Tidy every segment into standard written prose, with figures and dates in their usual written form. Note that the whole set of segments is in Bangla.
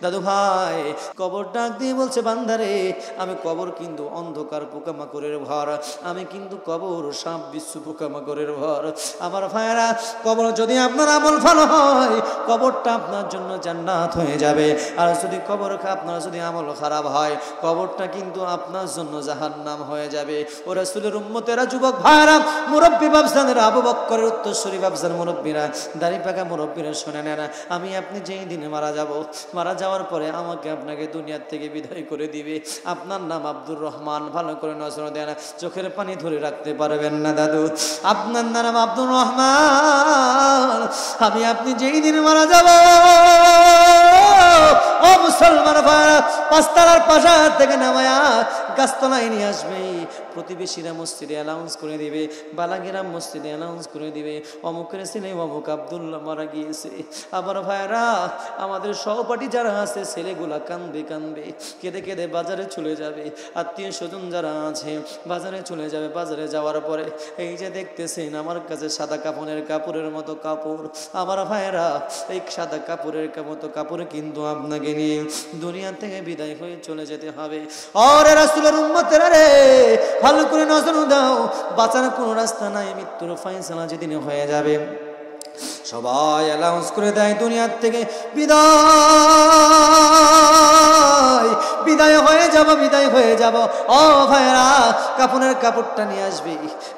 দাদু ভাই কবর ডাক দিয়ে বলছে, বান্দারে আমি কবর কিন্তু অন্ধকার পোকামাকড়ের ঘর, আমি কিন্তু কবর সাপ বিচ্ছু পোকামাকড়ের ঘর। আমার ভাইরা কবর যদি আপনার আমল ভালো হয় কবরটা আপনার জন্য জান্নাত হয়ে যাবে, আর যদি কবর আপনার যদি আমল খারাপ হয় কবরটা কিন্তু আপনার জন্য জাহান্নাম হয়ে যাবে। ও রাসূলের উম্মতেরা, যুবক ভাইরা, মুরব্বী বাবজানেরা, আবু বকরের উত্তরসূরি বাবজান মুরব্বীরা, দাড়ি পাকা মুরব্বীরা শুনে নেন, আমি আপনি যেই দিনে মারা যাব, মারা যাওয়ার পরে আমাকে আপনাকে দুনিয়ার থেকে বিদায় করে দিবে। আপনার নাম আব্দুর রহমান, ভালো করে নজর দেন, চোখের পানি ধরে রাখতে পারবেন না দাদু। আপনার নাম আব্দুর রহমান, আমি আপনি যেই দিনে মারা যাব, ও মুসলমান ভাইরা, পাঁচতলার পাশার থেকে নামায়া গাছতলায় নিয়ে আসবে, প্রতিবেশীরা মসজিদে অ্যানাউন্স করে দিবে, বালাগেরা মসজিদে অ্যানাউন্স করে দিবে, অমুকের ছেলে অমুক আব্দুল্লাহ মারা গিয়েছে। আবার ভাইরা, আমাদের সহপাঠী যারা আছে ছেলেগুলা কাঁদবে কাঁদবে, কেঁদে কেঁদে বাজারে চলে যাবে, আত্মীয় স্বজন যারা আছে বাজারে চলে যাবে। বাজারে যাওয়ার পরে এই যে দেখতেছেন আমার কাছে সাদা কাপড়ের মতো কাপড়, আমার ভাইরা এই সাদা কাপড়ের মতো কাপড় কিন্তু আপনাকে নিয়ে দুনিয়া থেকে বিদায় হয়ে চলে যেতে হবে। ওরে রাসূলের উম্মতেরা রে, ভালো করে নজর দাও, বাঁচার কোনো রাস্তা নাই, মৃত্যুর ফয়সালা যেদিন হয়ে যাবে সবাই অ্যানাউন্স করে দেয় দুনিয়ার থেকে বিদায়, বিদায় হয়ে যাব, বিদায় হয়ে যাব। ও ভাইরা, কাপড়ের কাপড়টা নিয়ে আসবে,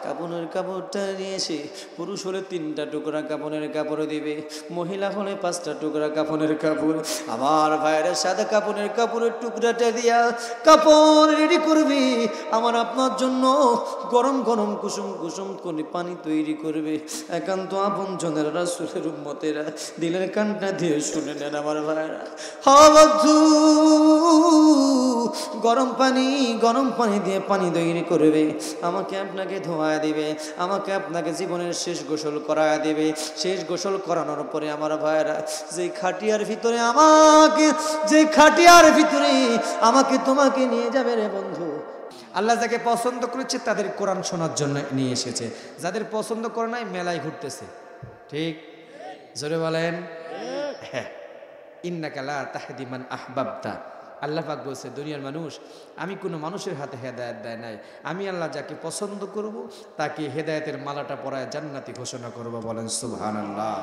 কাপড়ের কাপড়টা নিয়ে এসে পুরুষ হলে 3টা টুকরা কাপড়ের কাপড় দিবে, মহিলা হলে 5টা টুকরা কাপড়ের কাপড়। আমার ভাইরা সাদা কাপড়ের কাপড়ের টুকরাটা দিয়া কাপড় রেডি করবি, আমার আপনার জন্য গরম গরম কুসুম কুসুম করে পানি তৈরি করবে। একান্ত আপন জনের রাসূলের উম্মতেরা, দিলের কানটা দিয়ে শুনে নেন আমার ভাইরা। বন্ধু, গরম পানি দিয়ে পানি তৈরি করবে, আমাকে আপনাকে ধোয়া দিবে, আমাকে আপনাকে জীবনের শেষ গোসল করায় দেবে। শেষ গোসল করানোর পরে আমার ভাইরা, যে খাটিয়ার ভিতরে আমাকে তোমাকে নিয়ে যাবে রে বন্ধু। আল্লাহ যাকে পছন্দ করেছে তাদের কোরআন শোনার জন্য নিয়ে এসেছে, যাদের পছন্দ করে নাই মেলায় ঘুরতেছে। ঠিক জোরে বলেন, হ্যাঁ। ইন্নাকা লা তাহদি মান আহবাবতা, আল্লাহ পাক বলছে দুনিয়ার মানুষ, আমি কোনো মানুষের হাতে হেদায়েত দেয় নাই, আমি আল্লাহ যাকে পছন্দ করব তাকে হেদায়েতের মালাটা পরায় জান্নাতি ঘোষণা করব। বলেন সুবহানাল্লাহ।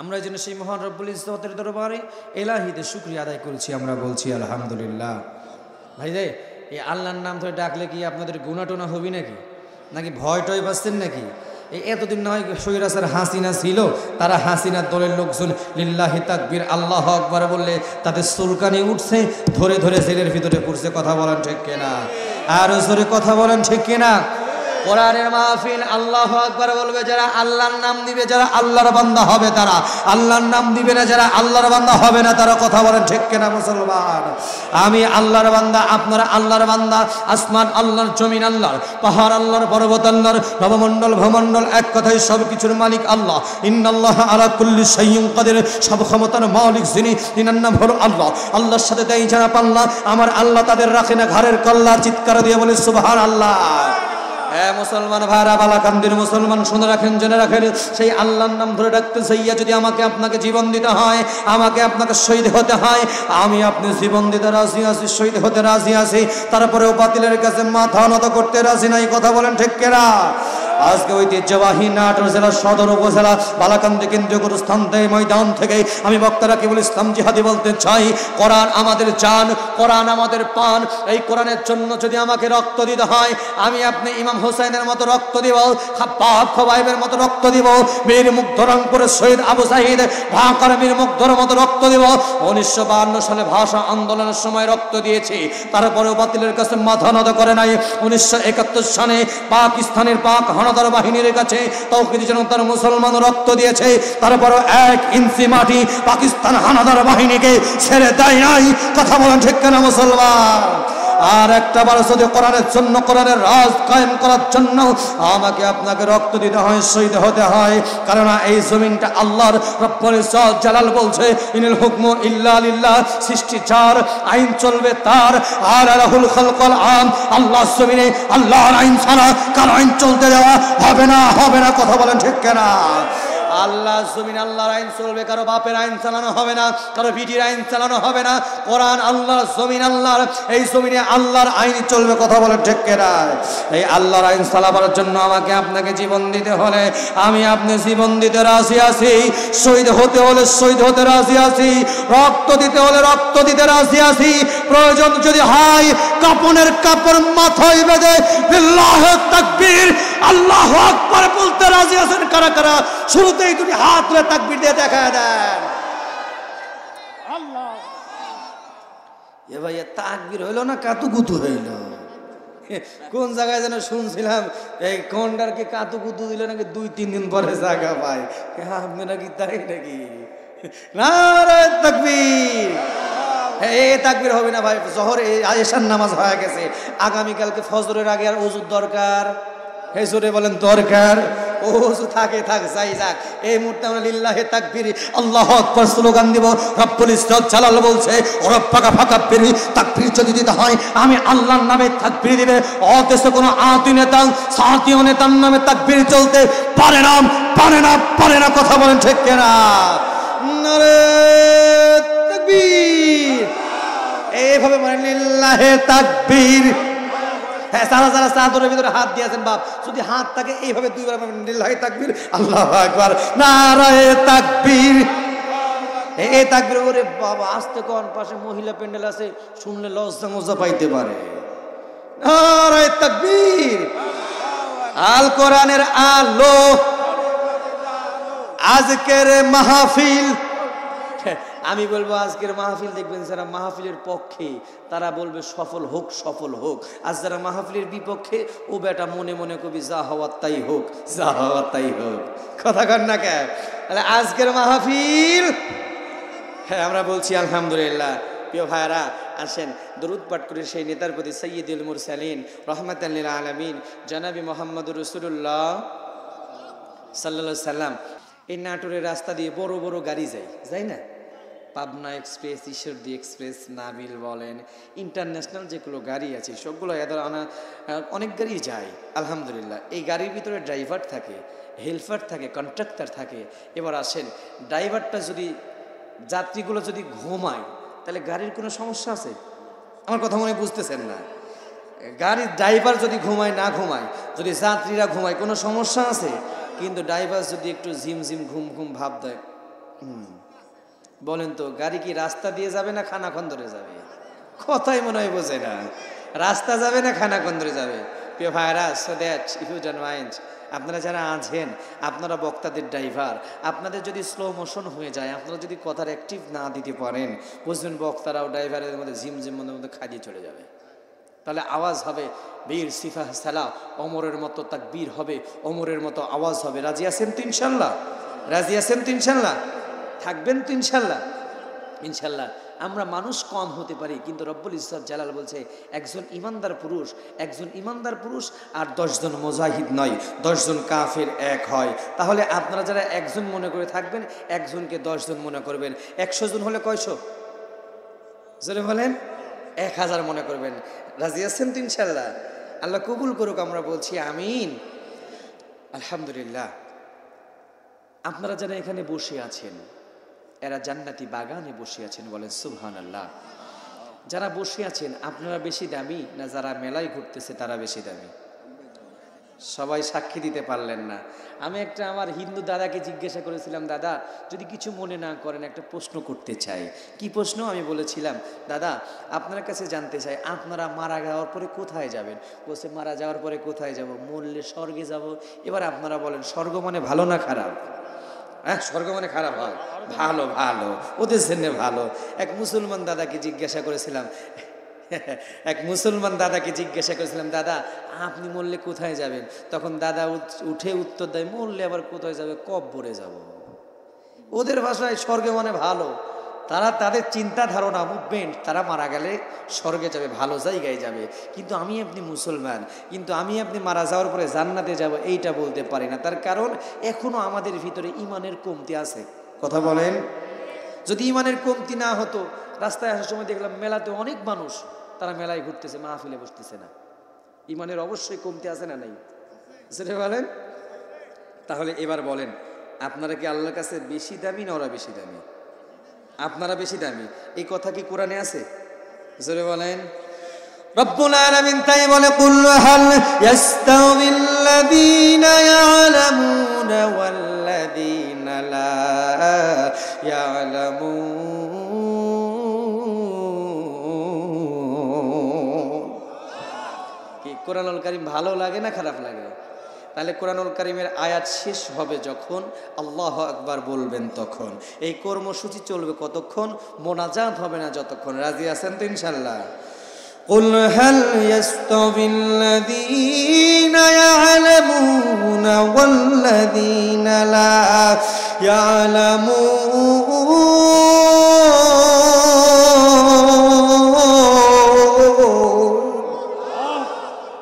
আমরা যেন সেই মহান রব্বুল ইজ্জতের দরবারে এলাহিতে শুকরিয়া আদায় করেছি, আমরা বলছি আলহামদুলিল্লাহ। ভাই রে, এই আল্লাহর নাম ধরে ডাকলে কি আপনাদের গুনাহ-টুনা হবি নাকি ভয় টয় পাচ্ছেন নাকি? এতদিন নয় স্বৈরাচার হাসিনা ছিল, তারা হাসিনার দলের লোকজন লিল্লাহি তাকবীর আল্লাহু আকবার বললে তাদের চুলকানি উঠছে, ধরে ধরে জেলের ভিতরে পড়ছে। কথা বলেন ঠিক কিনা? আর জোরে কথা বলেন ঠিক কিনা? কোরআনের মাহফিল আল্লাহু আকবার বলবে যারা আল্লাহর নাম দিবে, যারা আল্লাহর বান্দা হবে তারা, আল্লাহর নাম দিবে না যারা আল্লাহর বান্দা হবে না তারা। কথা বলেন ঠিক কিনা মুসলমান? আমি আল্লাহর বান্দা, আপনারা আল্লাহর বান্দা। আসমান আল্লাহর, জমিন আল্লাহর, পাহাড় আল্লাহর, পর্বত আল্লাহর, নবমণ্ডল ভূমণ্ডল, এক কথায় সব কিছুর মালিক আল্লাহ। ইন্নাল্লাহা আলা কুল্লি শাইইন কাদির, সব ক্ষমতার মালিক যিনি, তিনার নাম হলো আল্লাহ। আল্লাহর সাথে দেয় যারা পাল্লা, আমার আল্লাহ তাদের রাখে না ঘাড়ের কল্লা। চিৎকার দিয়ে বলে সুবহানাল্লাহ। হ্যাঁ মুসলমান ভাইরা, বালাকান্দির মুসলমান শুনে রাখেন, জেনে রাখেন, সেই আল্লাহর নাম ধরে ডাকতে চাইয়া যদি আমাকে আপনাকে জীবন দিতে হয়, আমাকে আপনাকে শহীদ হতে হয়, আমি আপনি জীবন দিতে রাজি আছি, শহীদ হতে রাজি আছি, তারপরেও বাতিলের কাছে মাথা নত করতে রাজি নাই। কথা বলেন ঠিক কিনা? আজকে ঐতিহ্যবাহী নাটোর জেলার সদর উপজেলা বালাকান্দি কেন্দ্রীয় গুরুস্থান ময়দান থেকে আমি বক্তারা কেবল ইসলাম জিহাদি বলতে চাই, কোরআন আমাদের জান, কোরআন আমাদের প্রাণ। এই কোরআনের জন্য যদি আমাকে রক্ত দিতে হয়, আমি আপনি ইমাম হোসেনের মতো রক্ত দিব, খাব্বাব খোবাইবের মতো রক্ত দিব, বীর মুগ্ধ রংপুরের শহীদ আবু সাঈদ ঢাকার বীর মুগ্ধর মতো রক্ত দিব। 1952 সালে ভাষা আন্দোলনের সময় রক্ত দিয়েছি, তারপরেও বাতিলের কাছে মাথা নত করে নাই। 1971 সালে পাকিস্তানের পাক হানাদার বাহিনীর কাছে তাওহীদি জনতার মুসলমান রক্ত দিয়েছে, তারপরেও 1 ইঞ্চি মাটি পাকিস্তান হানাদার বাহিনীকে ছেড়ে দেয় নাই। কথা বলেন ঠিক কিনা মুসলমান? আর একটা বার যদি কোরআনের জন্য, কোরআনের রাজ কায়েম করার জন্য আমাকে আপনাকে রক্ত দিতে হয়, শহীদ হতে হয়, কারণ এই জমিনটা আল্লাহর। রব্বুল ইজ্জত জালাল বলছে ইনিল হুকমু ইল্লা লিল্লাহ, সৃষ্টি যার, আইন চলবে তার। আর লাহুল খালকুল আম, আল্লাহর জমিনে আল্লাহর আইন ছাড়া কার আইন চলতে দেওয়া হবে না, হবে না। কথা বলেন ঠিক কিনা? আল্লাহ জমিন আল্লাহর আইন চলবে, কারো বাপের আইন চালানো হবে না, কারো বিটির আইন চালানো হবে না। কোরআন আল্লাহর, জমিন আল্লাহর, এই জমিনে আল্লাহর আইন চলবে। কথা বলে ঠিক কিনা? এই আল্লাহর আইন চালাবার জন্য আমাকে আপনাকে জীবন দিতে হলে আমি আপনি জীবন দিতে রাজি আছি, শহীদ হতে হলে শহীদ হতে রাজি আছি, রক্ত দিতে হলে রক্ত দিতে রাজি আছি। প্রয়োজন যদি হয় কাপনের কাপড় মাথায় বেঁধে বিল্লাহে তাকবীর আল্লাহু আকবার বলতে রাজি আছেন কারা কারা? শুরুতেই দুটি হাত তুলে তাকবীর দিয়ে দেখা দেন। আল্লাহ এ ভাইয়া তাকবীর হইল না কাতুকুতু হইল? কোন জায়গায় যেন শুনছিলাম এই কন্ডারকে কাতুকুতু দিলে নাকি 2-3 দিন পরে জায়গা পায়। আপনি নাকি তাই নাকি? নারে তাকবীর! এই তাকবীর হবে না ভাই। জোহর আয়েশার নামাজ হয়ে গেছে, আগামীকালকে ফজরের আগে আর ওযুর দরকার। হে জোরে বলেন দরকার। ওযু থাকে থাক, যাই যাক, এই মুহূর্তে আমরা লিল্লাহি তাকবীর আল্লাহু আকবার স্লোগান দিব। রব্বুল ইজ্জত জালাল বলছে রব্বাকা ফাকাব্বির। তাকবীর যদি দিতে হয় আমি আল্লাহর নামে তাকবীর দিবে। অদেশে কোনো আতি নেতা সাথীয় নেতার নামে তাকবীর চলতে পারে না, পারে না, পারে না। কথা বলেন ঠিক কিনা? নারে তাকবীর! এইভাবে মানে লিল্লাহি তাকবীর। হ্যাঁ, যারা যারা চাদরের ভিতরে হাত দিয়েছেন বাপ, যদি হাত থাকে এইভাবে 2 বার লিল্লাহি তাকবীর আল্লাহু আকবার নারে তাকবীর। এই তাকবীর ওরে বাবা আস্তে কোন পাশে মহিলা প্যান্ডেল আছে, শুনলে লজ্জা মজা পাইতে পারে। নারে তাকবীর! আল কোরআনের আলো, আজকের মাহফিল। আমি বলবো আজকের মাহফিল দেখবেন যারা মাহফিলের পক্ষে তারা বলবে সফল হোক, সফল হোক। আর যারা মাহফিলের বিপক্ষে ও বেটা মনে মনে কবি যা হওয়ার তাই হোক, যা হওয়ার তাই হোক। কথা কন না কেন? তাহলে আজকের মাহফিল, হ্যাঁ আমরা বলছি আলহামদুলিল্লাহ। প্রিয় ভাইরা আসেন দরুদ পাঠ করে সেই নেতার প্রতি সাইয়্যিদুল মুরসালিন রাহমাতাল লিল আলামিন জনাবি মুহাম্মদুর রাসূলুল্লাহ সাল্লাল্লাহু আলাইহি সাল্লাম। এই নাটোরের রাস্তা দিয়ে বড় বড় গাড়ি যায় না? পাবনা এক্সপ্রেস, ঈশ্বরদী এক্সপ্রেস, নাবিল বলেন, ইন্টারন্যাশনাল যেগুলো গাড়ি আছে সবগুলো এদের অনেক গাড়ি যায় আলহামদুলিল্লাহ। এই গাড়ির ভিতরে ড্রাইভার থাকে, হেল্পার থাকে, কন্ট্রাক্টর থাকে। এবার আসেন ড্রাইভারটা যদি, যাত্রীগুলো যদি ঘুমায় তাহলে গাড়ির কোনো সমস্যা আছে? আমার কথা মনে বুঝতেছেন না? গাড়ির ড্রাইভার যদি ঘুমায় না ঘুমায়, যদি যাত্রীরা ঘুমায় কোনো সমস্যা আছে? কিন্তু ড্রাইভার যদি একটু ঝিমঝিম ঘুম ঘুম ভাব দেয়, বলেন তো গাড়ি কি রাস্তা দিয়ে যাবে না খানাখন্দরে যাবে? কথাই মনে হয় বোঝে না। রাস্তা যাবে না খানাখন্দরে যাবে? প্রিয় ভাইরা, so that if you don't mind, আপনারা যারা আছেন, আপনারা বক্তাদের ড্রাইভার, আপনাদের যদি স্লো মোশন হয়ে যায়, আপনারা যদি কথার অ্যাক্টিভ না দিতে পারেন, বুঝবেন বক্তারাও ড্রাইভারের মধ্যে ঝিমঝিম মধ্যে খাইয়ে চলে যাবে। তাহলে আওয়াজ হবে বীর সিফাহ সালা, ওমরের মতো তাকবীর হবে, ওমরের মতো আওয়াজ হবে। রাজি আছেন তো ইনশাল্লাহ? রাজি আছেন তো ইনশাল্লাহ? থাকবেন তো ইনশাল্লাহ? ইনশাল্লাহ। আমরা মানুষ কম হতে পারি, কিন্তু রব্বুল ইজ্জত জালাল বলছে একজন ইমানদার পুরুষ আর 10 জন মুজাহিদ নয়, 10 জন কাফের এক হয়। তাহলে আপনারা যারা একজন মনে করে থাকবেন, একজনকে 10 জন মনে করবেন। 100 জন হলে কয়শো? জোরে বলেন। 1000 মনে করবেন। রাজি আছেন তো ইনশাল্লাহ? আল্লাহ কবুল করুক, আমরা বলছি আমিন। আলহামদুলিল্লাহ। আপনারা যারা এখানে বসে আছেন, এরা জান্নাতি বাগানে বসে আছেন, বলেন সুবহানাল্লাহ। যারা বসে আছেন আপনারা বেশি দামি না যারা মেলায় ঘুরতেছে তারা বেশি দামি? সবাই সাক্ষী দিতে পারলেন না। আমি একটা আমার হিন্দু দাদাকে জিজ্ঞাসা করেছিলাম, দাদা যদি কিছু মনে না করেন একটা প্রশ্ন করতে চাই। কি প্রশ্ন? আমি বলেছিলাম, দাদা আপনার কাছে জানতে চাই আপনারা মারা যাওয়ার পরে কোথায় যাবেন? বলছে মারা যাওয়ার পরে কোথায় যাব? মরলে স্বর্গে যাব। এবার আপনারা বলেন স্বর্গ মানে ভালো না খারাপ? হ্যাঁ, স্বর্গ মানে খারাপ হয়? ভালো, ভালো, ওদের জন্য ভালো। এক মুসলমান দাদাকে জিজ্ঞাসা করেছিলাম, দাদা আপনি মরলে কোথায় যাবেন? তখন দাদা উঠে উত্তর দেয়, মরলে আবার কোথায় যাবে? কব্বরে যাব। ওদের ভাষায় স্বর্গে মানে ভালো। তারা তাদের চিন্তা ধারণা মুভমেন্ট, তারা মারা গেলে স্বর্গে যাবে, ভালো জায়গায় যাবে। কিন্তু আমি আপনি মুসলমান, কিন্তু আমি আপনি মারা যাওয়ার পরে জান্নাতে যাব এইটা বলতে পারি না। তার কারণ এখনো আমাদের ভিতরে ইমানের কমতি আছে। কথা বলেন। যদি ইমানের কমতি না হতো, রাস্তায় আসার সময় দেখলাম মেলাতে অনেক মানুষ, তারা মেলায় ঘুরতেছে, মাহফিলে বসতেছে না। ইমানের অবশ্যই কমতি আছে না নাই? সেটা বলেন। তাহলে এবার বলেন আপনারা কি আল্লাহর কাছে বেশি দামি না ওরা বেশি দামি? আপনারা বেশি দামি, এই কথা কি কোরআনে আছে? জোরে বলেন। রব্বুল আলামিন তাই বলে, কুল হাল ইয়াস্তাউবিল্লাযীনা ইয়ালামুনা ওয়াল্লাযীনা লা ইয়ালামুন। কি কোরআনুল কারীম ভালো লাগে না খারাপ লাগে? তাহলে কোরআনুল কারীমের আয়াত শেষ হবে যখন আল্লাহু আকবার বলবেন তখন। এই কর্মসূচি চলবে কতক্ষণ? মোনাজাত হবে না যতক্ষণ। রাজি আছেন তো ইনশাআল্লাহ? قل هل يستوي الذين يعلمون والذين لا يعلمون।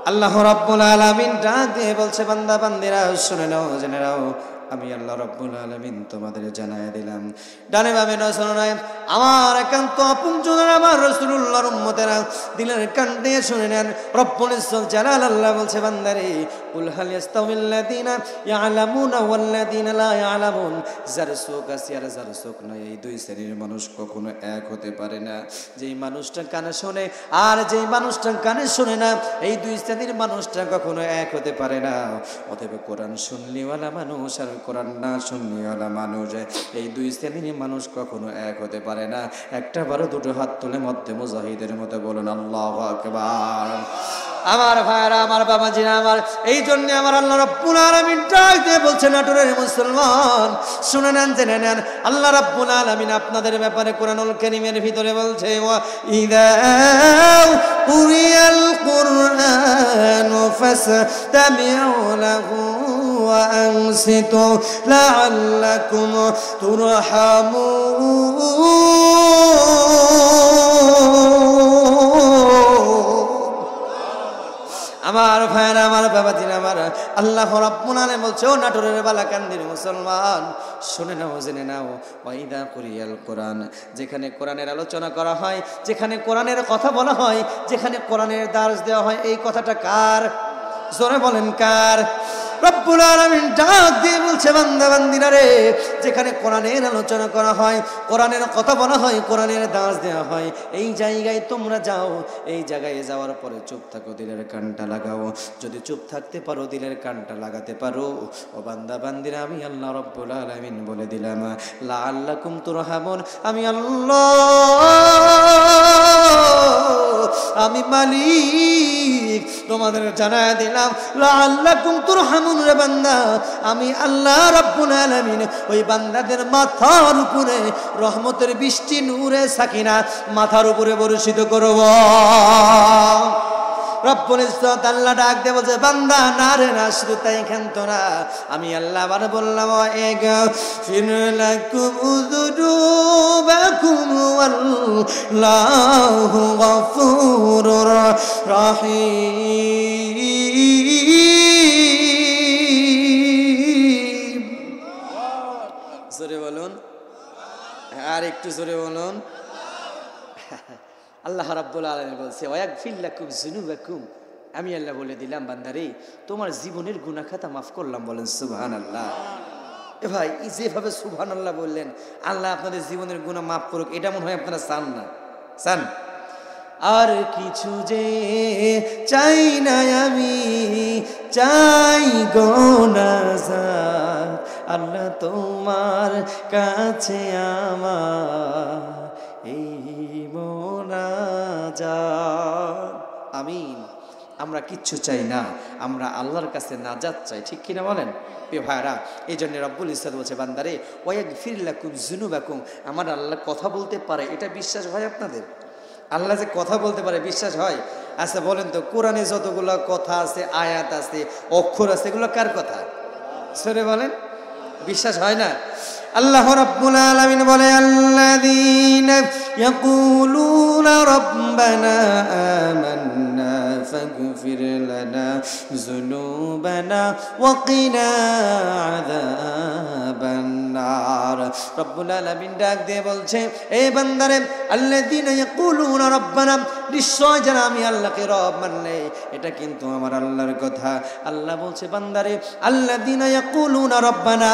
আল্লাহ রাব্বুল আলামিন ডাক দিয়ে বলছে, বান্দা বান্দিরা শুনে নাও, জেনে নাও, আমি আল্লাহ রাব্বুল আলামিন তোমাদের জানায় দিলাম। ডানে বামে নজর নাই, আমার একান্ত আপনজনেরা, আমার রাসূলুল্লাহর উম্মতেরা দিলের কান দিয়ে শুনে নেন। রব্বুল ইজ্জত জালাল আল্লাহ বলছে, বান্দারে কুল হাল ইয়াস্তাউবিল্লাযীনা ইয়ালামুনা ওয়াল্লাযীনা লা ইয়ালামুন। যার চোখ আছে আর যার চোখ নাই, এই দুই শ্রেণীর মানুষ কখনো এক হতে পারে না। যেই মানুষটা কানে শোনে আর যেই মানুষটা কানে শোনে না, এই দুই শ্রেণীর মানুষটা কখনো এক হতে পারে না। অতএব কোরআন শুনলিওয়ালা মানুষ আর কোরআন না শুনলিওয়ালা মানুষ, এই দুই শ্রেণীর মানুষ কখনো এক হতে পারে না। একটা বারো দুটো হাত তুলে মধ্যে মুজাহিদের মতো বলুন আল্লাহু আকবার। আমার ভাইরা, আমার বাবাজিরা, আমার এই জন্য আমার আল্লাহ রাব্বুল আলামিন ডাক দিয়ে বলছেন, নাটোরের মুসলমান শুনে নেন, জেনে নেন। আল্লাহ রাব্বুল আলামিন আপনাদের ব্যাপারে কোরআনুল কারীমের ভিতরে বলছে, ওয়া ইযা কুরিয়াল কুরআনু ফাসতামিউ লাহু ওয়া আনসিতু লাআল্লাকুম তুরহামুন। আমার ভাইরা, আমার বাবাজিরা, আমার আল্লাহ রাব্বুল আলামিন বলছে, ও নাটোরের বালাকান্দির মুসলমান শুনে নাও, জেনে নাও। ওয়াইদা কুরিয়াল কোরআন, যেখানে কোরআনের আলোচনা করা হয়, যেখানে কোরআনের কথা বলা হয়, যেখানে কোরআনের দার্স দেওয়া হয়, এই কথাটা কার? জোরে বলেন কার? রব্বুল আলামিন ডাক দিয়ে বলছে, বান্দা বান্দিরা রে, যেখানে কোরআনের আলোচনা করা হয়, কোরআনের কথা বলা হয়, কোরআনের দাস দেওয়া হয়, এই জায়গায় তোমরা যাও। এই জায়গায় যাওয়ার পরে চুপ থাকো, দিলের কানটা লাগাও। যদি চুপ থাকতে পারো, দিলের কানটা লাগাতে পারো, ও বান্দা বান্দিরা, আমি আল্লাহ রব্বুল আলামিন বলে দিলাম, লাআল্লাকুম তুরহামুন, আমি আল্লাহ, আমি মালিক তোমাদের জানায় দিলাম, লাআল্লাকুম তুরহামুন। রে বান্দা, আমি আল্লাহ রাব্বুল আলামিন ওই বান্দাদের মাথার উপরে রহমতের বৃষ্টি, নূরে সাকিনা মাথার উপরে বর্ষিত করব। রব্বুল ইজ্জত আল্লাহ ডাক দিয়ে বলছে, বান্দা না রে না, শুধু তাই খান্ত না, আমি আল্লাহ আবার বললাম, ইয়াগফির লাকুম যুনুবাকুম ওয়াল্লাহু গফুরুর রহিম। জোরে বলুন, আর একটু জোরে বলুন। আল্লাহ রাব্বুল আলামিন বলছে, ওয়াগফির লাকুম যুনুবাকুম, আমি আল্লাহ বলে দিলাম, বান্দারে তোমার জীবনের গুনাহ খাতা মাফ করলাম। বলেন সুবহানাল্লাহ। এ ভাই, যেভাবে সুবহানাল্লাহ বললেন, আল্লাহ আপনাদের জীবনের গুনাহ মাফ করুক, এটা মনে হয় আপনারা চান না? চান? আর কিছু যে চাই না আমি, চাই গো নাজাত আল্লাহ তোমার কাছে আমার এই মোনাজাত। আমিন। আমরা কিচ্ছু চাই না, আমরা আল্লাহর কাছে নাজাত চাই, ঠিক কিনা বলেন প্রিয় ভাইরা? এই জন্য রব্বুল ইজ্জত বলছে, বান্দারে ওয়াগফির লাকুম যুনুবাকুম, আমার আল্লাহ কথা বলতে পারে, এটা বিশ্বাস হয় আপনাদের? আল্লাহ যে কথা বলতে পারে বিশ্বাস হয়? আচ্ছা বলেন তো, কোরআনে যতগুলো কথা আছে, আয়াত আছে, অক্ষর আছে, এগুলো কার কথা? সরে বলেন, বিশ্বাস হয় না? আল্লাহ রাব্বুল আলামিন বলে, আল্লাযীনা ইয়াকুলুনা রাব্বানা আমান্না ফাগফির লানা যুনুবানা ওয়া কিনা আযাবান নার। রব্বুল আলামিন ডাক দিয়ে বলছে, এই বান্দারে, আল্লাযীনা ইয়াকুলুনা রাব্বানা, নিশ্চয় যারা আমি আল্লাহকে রব মানে, এটা কিন্তু আমার আল্লাহর কথা। আল্লাহ বলছে বান্দারে, আল্লাযীনা ইয়াকুলুনা রব্বানা,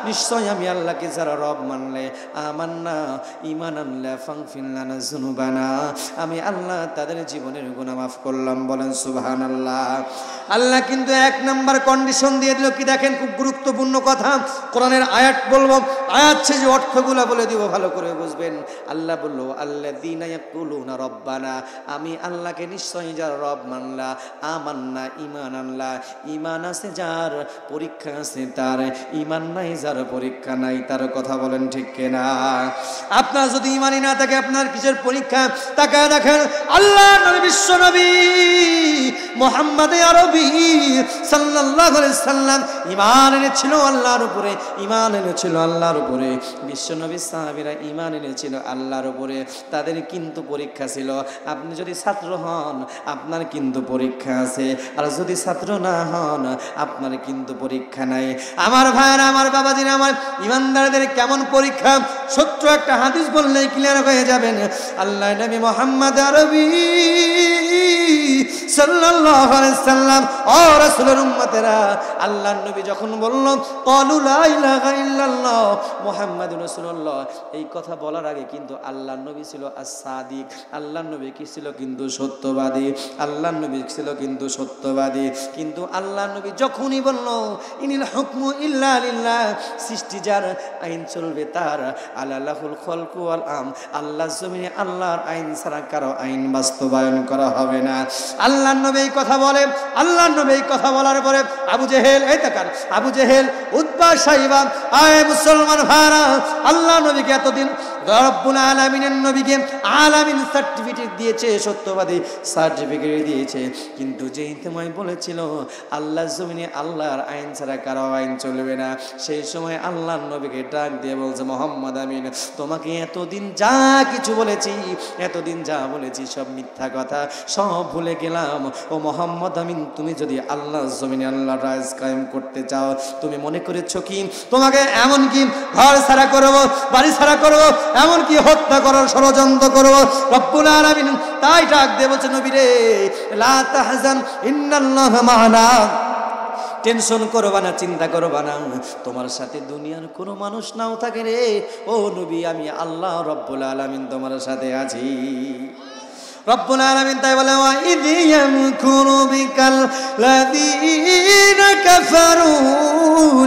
নিশ্চয় আমি আল্লাহকে যারা রব মানলে, আমান্না ঈমান আনলা ফাগফির লানা যুনুবানা, আমি আল্লাহ তাদের জীবনের গুনাহ মাফ করলাম। বলেন সুবহানাল্লাহ। আল্লাহ কিন্তু এক নাম্বার কন্ডিশন দিয়ে দিল কি, দেখেন খুব গুরুত্বপূর্ণ কথা, কোরআনের আয়াত বলবো, আয়াত যে অর্থগুলো বলে দিব ভালো করে বুঝবেন। আল্লাহ বলল আল্লাযীনা ইয়াকুলুনা রব্বানা, আমি আল্লাহকে নিশ্চয়ই যারা রব মানলা, আমান্না ঈমান আনলা, ঈমান আছে যার পরীক্ষা আছে তার, ঈমান নাই যার পরীক্ষা নাই তার। কথা বলেন ঠিক কিনা? আপনার যদি ঈমানই না থাকে আপনার কিসের পরীক্ষা? তাকায় দেখেন আল্লাহ নবী, বিশ্ব নবী মুহাম্মদ আরবি সাল্লাল্লাহু আলাইহি সাল্লাম ঈমান এনেছিল আল্লাহর উপরে, ঈমান এনেছিল আল্লাহর উপরে। বিশ্ব নবী সাহাবীরা ঈমান এনেছিল আল্লাহর উপরে। তাদের কিন্তু পরীক্ষা ছিল। আপনি যদি ছাত্র হন আপনার কিন্তু পরীক্ষা আছে, আর যদি ছাত্র না হন আপনার কিন্তু পরীক্ষা নাই। আমার ভাইরা, আমার বাবাজিরা, আমার ঈমানদারদের কেমন পরীক্ষা, সত্য একটা হাদিস বললেই ক্লিয়ার হয়ে যাবেন। আল্লাহ নবী মুহাম্মদ আরবি সাল্লাল্লাহু আলাইহি সাল্লাম, ও রাসূলের উম্মতেরা, আল্লাহর নবী যখন বলল ক্বালু লা ইলাহা ইল্লাল্লাহ মুহাম্মাদুর রাসূলুল্লাহ, এই কথা বলার আগে কিন্তু আল্লাহর নবী ছিল as-সাদিক, আল্লাহর নবী কি ছিল কিন্তু সত্যবাদী, আল্লাহর নবী ছিল কিন্তু সত্যবাদী। কিন্তু আল্লাহর নবী যখনই বলল ইনিল হুকমু ইল্লা লিল্লাহ, সৃষ্টি যার, আইন চলবে তার, আলালাহুল খালকু ওয়াল আম, আল্লাহর জমিনে আল্লাহর আইন ছাড়া কারো আইন বাস্তবায়ন করা হবে না। আল্লাহর নবী এই কথা বলে। আল্লাহর নবী এই কথা বলার পরে আবু জেহেল, এই তাকান, আবু জেহেল, উতবা, সাইবা, আয় মুসলমান ভাইরা, আল্লাহ নবীকে এতদিন রব্বুল আলামিনের নবীকে আলামিন সার্টিফিকেট দিয়েছে, সত্যবাদী সার্টিফিকেট দিয়েছে, কিন্তু যেই সময় বলেছিল আল্লাহর জমিনে আল্লাহর আইন ছাড়া কারো আইন চলবে না, সেই সময় আল্লাহর নবীকে ডাক দিয়ে বলছে মুহাম্মদ আমিন, তোমাকে এতদিন যা কিছু বলেছি, এতদিন যা বলেছি সব মিথ্যা কথা, সব ভুলে গেলাম। ও মুহাম্মদ আমিন, তুমি যদি আল্লাহর জমিনে আল্লাহর রাজ কায়েম করতে চাও, তুমি মনে করেছো কি তোমাকে এমন কি ঘর ছাড়া করব, বাড়ি ছাড়া করব, এমন কি হত্যা করার ষড়যন্ত্র করব? রব্বুল আলামিন তাই ডাক দিয়ে বলছে নবী রে, লা তাহজান ইন্নাল্লাহা মা'ানা, টেনশন করবা না, চিন্তা করবা না, তোমার সাথে দুনিয়ার কোনো মানুষ নাও থাকে রে, ও নবী আমি আল্লাহ রব্বুল আলামিন তোমার সাথে আছি। রব্বুল আলামিন তাই বলে ওয়া ইয ইয়ামকুরু বিকাল লাযীনা কাফারু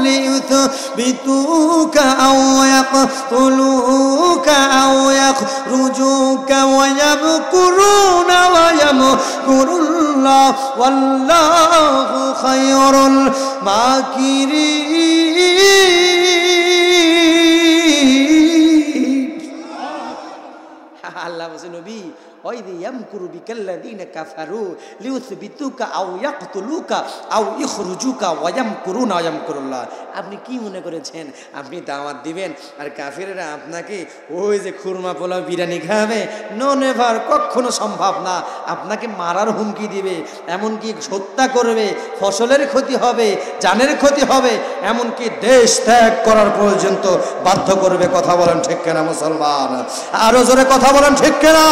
লিয়ুথবিতুকা আও ইয়াকতুলুকা আও ইয়াখরুজুকা ওয়া ইয়ামকুরুনা ওয়া ইয়ামকুরুল্লাহ ওয়াল্লাহু খায়রুল মাকিরিন। আল্লাহ বলে নবী ওয়াইযা ইয়ামকুরু বিকাল্লাযীনা কাফারু লিয়ুথবিতুকা আও ইয়াকতুলুকা আও ইখরুজুকা ওয়া ইয়ামকুরুনা ওয়া ইয়ামকুরুল্লাহ। আপনি কি মনে করেছেন আপনি দাওয়াত দিবেন আর কাফেররা আপনাকে ওই যে খুরমা পোলাও বিরিয়ানি খাবে? নো নেভার, কখনো সম্ভব না। আপনাকে মারার হুমকি দিবে, এমনকি হত্যা করবে, ফসলের ক্ষতি হবে, জানের ক্ষতি হবে, এমনকি দেশ ত্যাগ করার পর্যন্ত বাধ্য করবে। কথা বলেন ঠিক কিনা মুসলমান? আরো জোরে কথা বলেন ঠিক কিনা?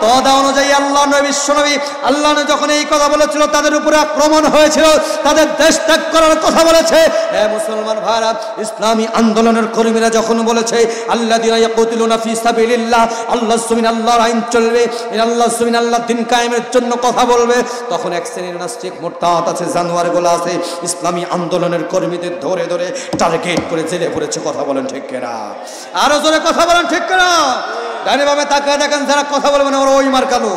তদা অনুযায়ী আল্লাহ নবী, বিশ্ব নবী, আল্লাহ যখন এই কথা বলেছিল তাদের উপরে আক্রমণ হয়েছিল, তাদের দেশ ত্যাগ করার কথা বলেছে। হে মুসলমান ভাইরা, ইসলামী আন্দোলনের কর্মীরা যখন বলেছে আল্লাযীনা ইয়াকুতুলুনা ফি সাবিলিল্লাহ, আল্লাহর জমিন আল্লাহর আইন চলবে, আল্লাহর জমিন আল্লাহর দ্বীন কায়েমের জন্য কথা বলবে, তখন এক শ্রেণীর নাস্তিক মুরতাদ আছে, জানোয়ারগুলো আছে, ইসলামী আন্দোলনের কর্মীদের ধরে ধরে টার্গেট করে জেলে পড়েছে। কথা বলেন ঠিক কিনা? আরো জোরে কথা বলেন ঠিক কিনা? ডানে বামে তাকায় দেখেন, যারা কথা বলবেন আমরা ওই মার্কানো।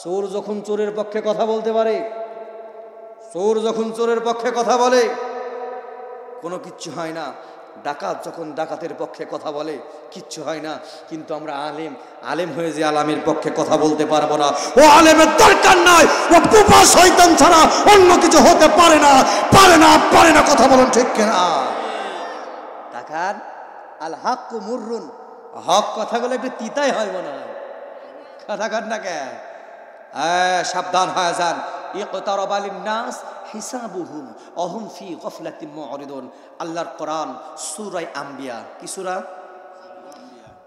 চোর যখন চোরের পক্ষে কথা বলতে পারে, চোর যখন চোরের পক্ষে কথা বলে কোনো কিচ্ছু হয় না। ডাকাত যখন ডাকাতের পক্ষে কথা বলে কিচ্ছু হয় না। কিন্তু আমরা আলেম হয়ে যে আলেমের পক্ষে কথা বলতে পারবো না, ও আলেমের দরকার নাই, ও পুপা শয়তান ছাড়া অন্য কিছু হতে পারে না, পারে না, পারে না। কথা বলেন ঠিক কিনা? ডাকাত আল হাক্কু মুররুন, হক কথাগুলো একটু তিতাই হয় মনে হয়। কথা কান না কে? সাবধান হয়ে যান। ইকতারাবা লিন-নাস হিসাবুহুম ওয়া হুম ফি গাফলাতিন মু'রিদুন। আল্লাহর কোরআন সূরা আম্বিয়া, কি সূরা?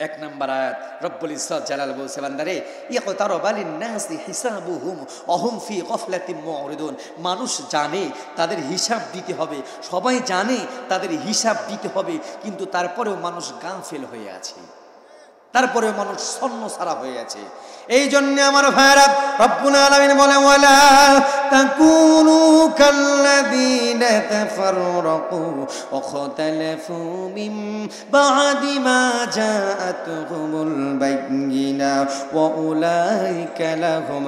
এক নাম্বার আয়াত রব্বুল ইজ্জত জালাল বলছে বান্দারে ইকতারাবা লিন-নাসি হিসাবুহুম ওয়া হুম ফি গফলাতিন মুরিদুন। মানুষ জানে তাদের হিসাব দিতে হবে, সবাই জানে তাদের হিসাব দিতে হবে, কিন্তু তারপরেও মানুষ গাফেল হয়ে আছে, তারপরেও মানুষ ছন্নছাড়া হয়ে আছে। এই জন্য আমার ভাইরা রব্বুল আলামিন বলে ওয়ালা তাকুনু কাল্লাযীনা তাফাররাকু ওয়া খাতালাফু মিন বা'দি মা জাআতুহুমুল বায়িনা ওয়া উলাইকা লাহুম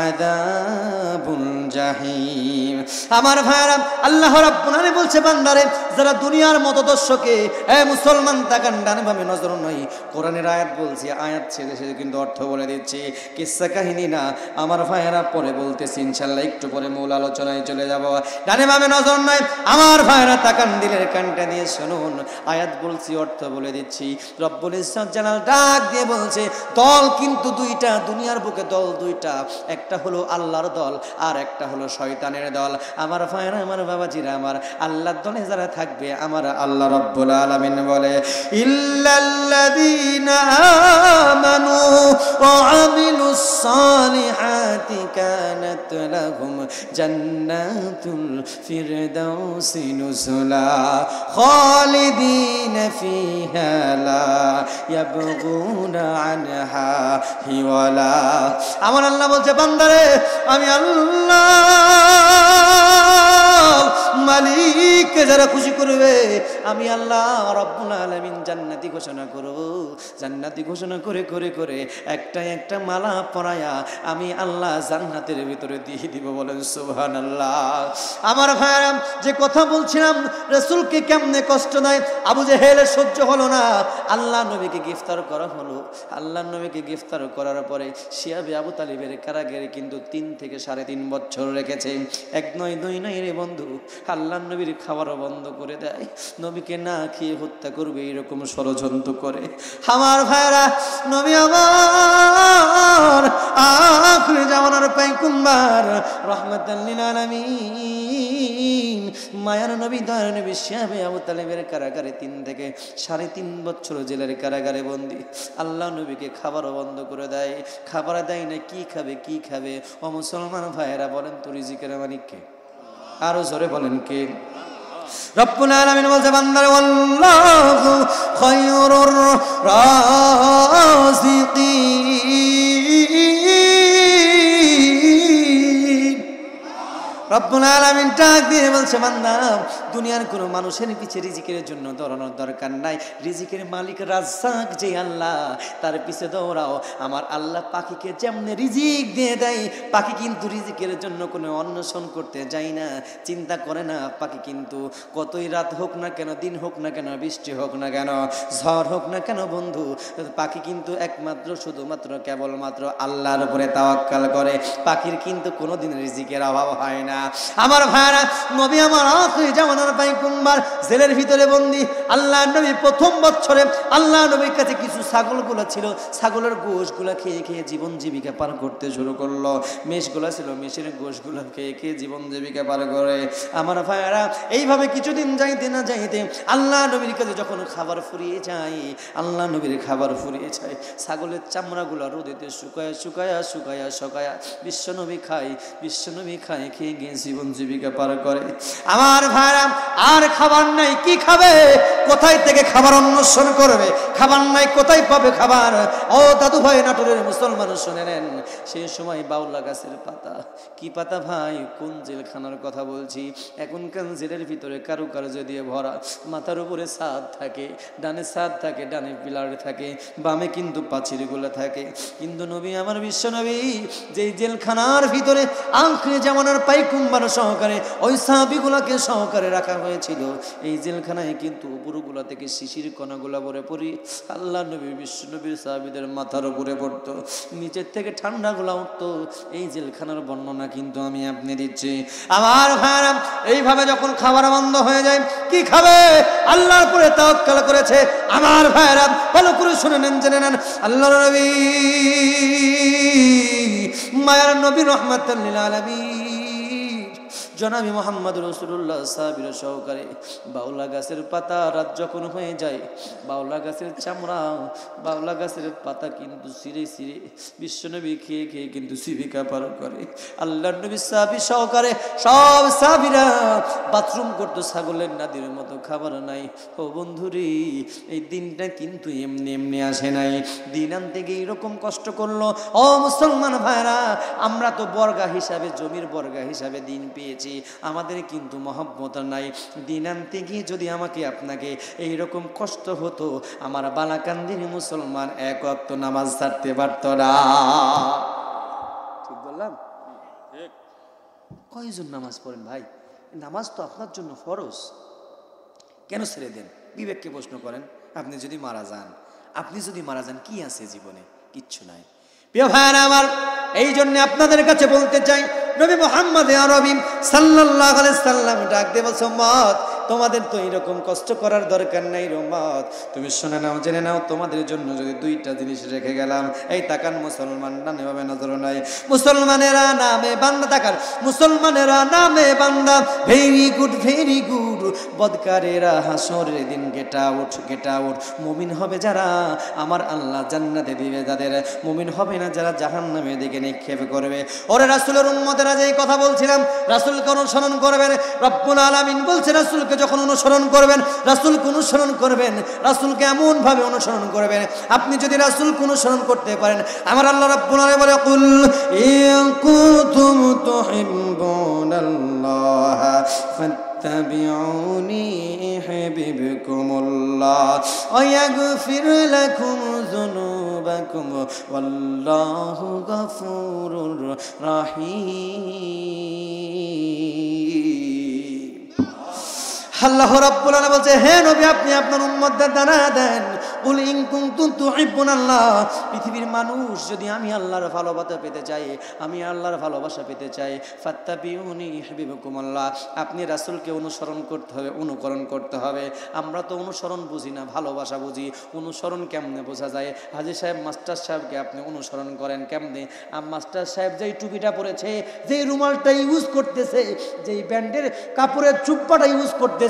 আযাবুল জাহিম। আমার ভাইরা আল্লাহ রাব্বুল আলামিন বলছে বান্দারে যারা দুনিয়ার মতদর্শকে এ মুসলমান তাকান ডানে বামে নজর নয়। কোরআনের আয়াত বলছি, আয়াত ছেড়ে ছেড়ে কিন্তু অর্থ বলে দিচ্ছি, কিসসা কাহিনী না। আমার ভাইয়েরা পরে বলতেছি ইনশাআল্লাহ, একটু পরে মূল আলোচনায় চলে যাব। ডানে বামে নজর নাই, আমার ভাইয়েরা তাকান, দিলের কানটা দিয়ে শুনুন। আয়াত বলছি, অর্থ বলে দিচ্ছি। রব্বুল ইজ্জত জালাল ডাক দিয়ে বলছে দল কিন্তু দুইটা, দুনিয়ার বুকে দল দুইটা, একটা হলো আল্লাহর দল আর একটা হলো শয়তানের দল। আমার ভাইয়েরা, আমার বাবাজিরা, আমার আল্লাহর দলে যারা থাকবে, আমার আল্লাহ রব্বুল আলামিন বলে ইল্লাল্লাযীনা আমানু ওয়া আমিলুস সালিহাতি কানাত লাহুম জান্নাতুল ফিরদাউসি নুজুলা খালিদিনা ফিহা লা ইয়াবগুনা আনহা হিওয়ালা। আমার আল্লাহ বলছে বান্দারে আমি আল্লাহ মালিককে যারা খুশি করবে, আমি আল্লাহ রব্বুল আলামিন জান্নাতি ঘোষণা করব। জান্নাতি ঘোষণা করে করে করে একটা একটা মালা পরায়া আমি আল্লাহ জান্নাতের ভিতরে দিয়ে দিব। বলেন সুবহানাল্লাহ। আমার ভাইরা, যে কথা বলছিলাম রাসূলকে কেমনে কষ্ট দেয় আবু জেহেলের সহ্য হলো না। আল্লাহ নবীকে গ্রেফতার করা হলো। আল্লাহ নবীকে গ্রেফতার করার পরে শিয়াবে আবু তালিবের কারাগারে কিন্তু 3 থেকে 3.5 বছর রেখেছে। এক নয় দুই নয় রে বন্ধু, আল্লাহ নবীর খাওয়ারও বন্ধ করে দেয়, নবীকে না খেয়ে হত্যা করবে এরকম ষড়যন্ত্র করে। আমার ভাইরা, নবী আমার আখির জামানার পয়গম্বর রাহমাতাল লিল আলামিন, মায়ার নবী দয়ার নবী শিয়াবে আবু তালিবের কারাগারে 3 থেকে 3.5 বছর জেলের কারাগারে বন্দী। আল্লাহ নবীকে খাবারও বন্ধ করে দেয়, খাবার দেয় না। কি খাবে কি খাবে? ও মুসলমান ভাইয়েরা বলেন তো রিজিকের মালিক কে? আরো জোরে বলেন কে? রব্বুল আলামিন বলছে বান্দারে আল্লাহু খায়রুর রাযিকিন। রব্বুল আলামিন ডাক দিয়ে বলছে বান্দা দুনিয়ার কোনো মানুষের পিছে রিজিকের জন্য দৌড়ানোর দরকার নাই। রিজিকের মালিক রাজ্জাক যে আল্লাহ, তার পিছে দৌড়াও। আমার আল্লাহ পাখিকে যেমনে রিজিক দিয়ে দেয়, পাখি কিন্তু রিজিকের জন্য কোনো অন্বেষণ করতে যায় না, চিন্তা করে না। পাখি কিন্তু কতই রাত হোক না কেন, দিন হোক না কেন, বৃষ্টি হোক না কেন, ঝড় হোক না কেন বন্ধু, পাখি কিন্তু একমাত্র শুধুমাত্র কেবলমাত্র আল্লাহর উপরে তাওয়াক্কাল করে। পাখির কিন্তু কোনোদিন রিজিকের অভাব হয় না। আমার ভাইরা, নবী আমার আখির জামানার পয়গম্বর জেলের ভিতরে বন্দী। আল্লাহ নবী প্রথম বছরে আল্লাহ নবীর কাছে কিছু ছাগলগুলো ছিল, ছাগলের গোশগুলো খেয়ে খেয়ে জীবন জীবিকা পার করতে শুরু করলো। মেষগুলো ছিল, মেষের গোশগুলো খেয়ে খেয়ে জীবন জীবিকা পার করে। আমার ভাইরা, এইভাবে কিছুদিন যাইতে না যাইতে আল্লাহ নবীর কাছে যখন খাবার ফুরিয়ে যায়, আল্লাহ নবীর খাবার ফুরিয়ে যায়, ছাগলের চামড়াগুলো রোদেতে শুকায়া শুকায়া শুকায়া শুকায়া বিশ্বনবী খায়, বিশ্বনবী খায়, খেয়ে গিয়ে জীবন জীবিকা পার করে। আমার ভাইরা, আর খাবার নাই, কি খাবে? কোথায় থেকে খাবার অন্বেষণ করবে? খাবার নাই, কোথায় পাবে খাবার? ও দাদু ভাই, নাটোরের মুসলমান শুনে নেন, সেই সময় বাউলা গাছের পাতা। কি পাতা ভাই? কোন জেলখানার কথা বলছি? এখনকার জেলের ভিতরে কারুকার্য দিয়ে ভরা, মাথার উপরে ছাদ থাকে, ডানে ছাদ থাকে, ডানে পিলার থাকে, বামে কিন্তু পাঁচিরগুলো থাকে। কিন্তু নবী আমার বিশ্ব নবী যেই জেলখানার ভিতরে আখির জামানার পয়গম্বর সহকারে ওই সাহাবীগুলোকে সহকারে রাখা হয়েছিল, এই জেলখানায় কিন্তু উপরগুলা থেকে শিশির কণাগুলা ভরে পড়ি আল্লাহ নবী বিশ্ব নবীর সাহাবীদের মাথার উপরে পড়তো, নিচের থেকে ঠান্ডাগুলা উঠতো। এই জেলখানার বর্ণনা কিন্তু আমি আপনি দিচ্ছি। আমার ভাইরা, এইভাবে যখন খাবার বন্ধ হয়ে যায়, কি খাবে? আল্লাহর উপরে তাওয়াক্কুল করেছে। আমার ভাইরা, ভালো করে শুনে নেন, জেনে নেন, আল্লাহর নবী মায়ার নবী রাহমাতাল লিল আলামিন জনাবি মোহাম্মদ রাসূলুল্লাহ সাহাবীরা সহকারে বাউলা গাছের পাতা রাত যখন হয়ে যায়, বাউলা গাছের চামড়া, বাউলা গাছের পাতা কিন্তু ছিঁড়ে ছিঁড়ে বিশ্বনবী খেয়ে খেয়ে কিন্তু জীবিকা পালন করে। আল্লাহর নবী সাহাবী সহকারে সব সাহাবীরা বাথরুম করতো ছাগলের নাদির মতো, খাবার নাই। ও বন্ধুরে, এই দিনটা কিন্তু এমনি এমনি আসে নাই। দিন আনতে গিয়ে এরকম কষ্ট করলো। ও মুসলমান ভাইরা, আমরা তো বর্গা হিসাবে, জমির বর্গা হিসাবে দিন পেয়েছি, আমাদের কিন্তু মহব্বত নাই। দিন আনতে গিয়ে যদি আমাকে আপনাকে এইরকম কষ্ট হতো, আমার বালাকান্দির মুসলমান এক ওয়াক্ত নামাজ ছাড়তে পারত না। ঠিক বললাম? কয়জন নামাজ পড়েন ভাই? নামাজ তো আপনার জন্য ফরজ, কেন ছেড়ে দেন? বিবেককে প্রশ্ন করেন। আপনি যদি মারা যান কি আছে জীবনে? কিচ্ছু নাই। প্রিয় ভাইরা আমার, এই জন্য আপনাদের কাছে বলতে চাই, নবী মুহাম্মদ আরবি সাল্লাল্লাহু আলাইহি সাল্লাম ডাক দিয়ে বলছে, উম্মত তোমাদের তো এরকম কষ্ট করার দরকার নাই রে উম্মত, তুমি শুনে নাও, জেনে নাও, তোমাদের জন্য যদি দুইটা জিনিস রেখে গেলাম। এই তাকান মুসলমান, ডানে বামে নজর নাই, মুসলমানেরা নামে বান্দা, তাকান মুসলমানেরা নামে বান্দা, ভেরি গুড ভেরি গুড। বদকারেরা হাসরের দিন গেট আউট। মুমিন হবে যারা, আমার আল্লাহ জান্নাতে দিবে যাদের, মুমিন হবে না যারা জাহান্নামের দিকে নিক্ষেপ করবে। ওরে রাসূলের উম্মতেরা, যেই কথা বলছিলাম, রাসূলকে অনুসরণ করবেন। রব্বুল আলামিন বলছে, রাসূলকে যখন অনুসরণ করবেন, রাসূলকে এমন ভাবে অনুসরণ করবেন, আপনি যদি রাসূলকে অনুসরণ করতে পারেন, আমার আল্লাহ রাব্বুল আলামিন বলে, কুল ইন কুনতুম তুহিব্বুনাল্লাহ ফাত্তাবিউনি ইউহিব্বুকুমুল্লাহ ওয়া ইয়াগফির লাকুম যুনুবাকুম ওয়াল্লাহু গফুরুর রাহিম। আল্লাহ রাব্বুল আলামিন বলছে, হে নবী, আপনি আপনার উম্মতদের জানায়া দেন, কুল ইন কুনতুম তুহিব্বুনাল্লাহ, পৃথিবীর মানুষ যদি আমি আল্লাহর ভালোবাসা পেতে চাই, আমি আল্লাহর ভালোবাসা পেতে চাই, ফাত্তাবিউনি ইউহিব্বুকুমুল্লাহ, আপনি রাসূলকে অনুসরণ করতে হবে, অনুকরণ করতে হবে। আমরা তো অনুসরণ বুঝি না, ভালোবাসা বুঝি। অনুসরণ কেমনে বোঝা যায়? হাজী সাহেব, মাস্টার সাহেবকে আপনি অনুসরণ করেন কেমনে? মাস্টার সাহেব যেই টুপিটা পরেছে, যেই রুমালটা ইউজ করতেছে, যেই ব্যান্ডের কাপড়ের চুপ্পাটা ইউজ করতেছে,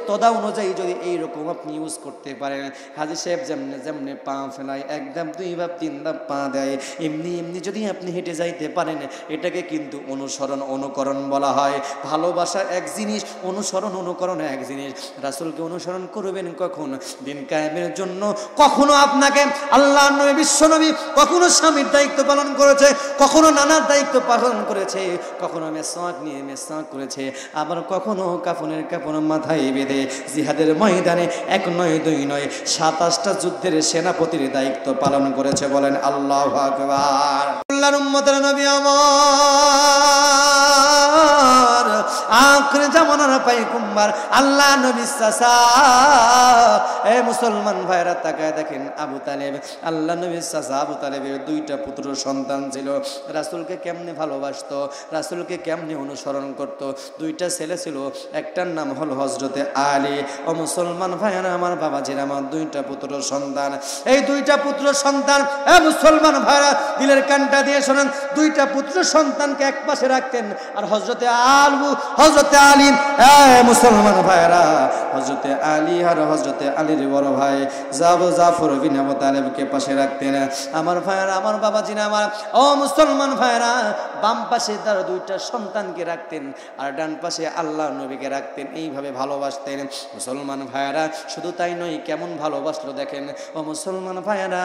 তদা অনুযায়ী যদি এইরকম আপনি ইউজ করতে পারেন, হাজী সাহেব যেমনে যেমনে পা ফেলায়, এক ধাপ দুই ধাপ তিন ধাপ পা দেয়, এমনি এমনি যদি আপনি হেঁটে যাইতে পারেন, এটাকে কিন্তু অনুসরণ অনুকরণ বলা হয়। ভালোবাসা এক জিনিস, অনুসরণ অনুকরণ এক জিনিস। রাসূলকে অনুসরণ করবেন কখন? দিন কায়েমের জন্য। কখনো আপনাকে আল্লাহর নবী, বিশ্ব নবী কখনো স্বামীর দায়িত্ব পালন করেছে, কখনো নানার দায়িত্ব পালন করেছে, কখনো মেসওয়াক নিয়ে মেসওয়াক করেছে, আবার কখনো কাফনের কাপড় মাথায় বেঁধে জিহাদের ময়দানে 1 নয় 2 নয় 27টা যুদ্ধের সেনাপতির দায়িত্ব পালন করেছে। বলেন আল্লাহু আকবার। আল্লাহর উম্মতের নবী আমার, আখির জামানার পায়গম্বর আল্লাহ নবী চাচা। এ মুসলমান ভাইরা, তাকায় দেখেন, আবু তালেব, আল্লাহ নবীর চাচা আবু তালেবের 2টা পুত্র সন্তান ছিল। রাসূলকে কেমনে ভালোবাসতো, রাসূলকে কেমনে অনুসরণ করত? 2টা ছেলে ছিল, একটার নাম হলো হযরতে আলী। ও মুসলমান ভাইরা আমার, বাবাজির আমার, 2টা পুত্র সন্তান। এই 2টা পুত্র সন্তান, এ মুসলমান ভাইরা দিলের কানটা দিয়ে শোনেন, 2টা পুত্র সন্তানকে এক পাশে রাখতেন, আর হযরতে আলী, এ মুসলমান ভাইরা, হযরতে আলী আর হযরতে আলীর বড় ভাই জাফর বিন আবু তালেবকে পাশে রাখতেন। আমার ভাইরা, আমার বাবাজিরা আমার, ও মুসলমান ভাইরা, বাম পাশে তার 2টা সন্তানকে রাখতেন, আর ডান পাশে আল্লাহ নবীকে রাখতেন। এইভাবে ভালোবাসতেন মুসলমান ভাইরা। শুধু তাই নয়, কেমন ভালোবাসলো দেখেন। ও মুসলমান ভাইরা,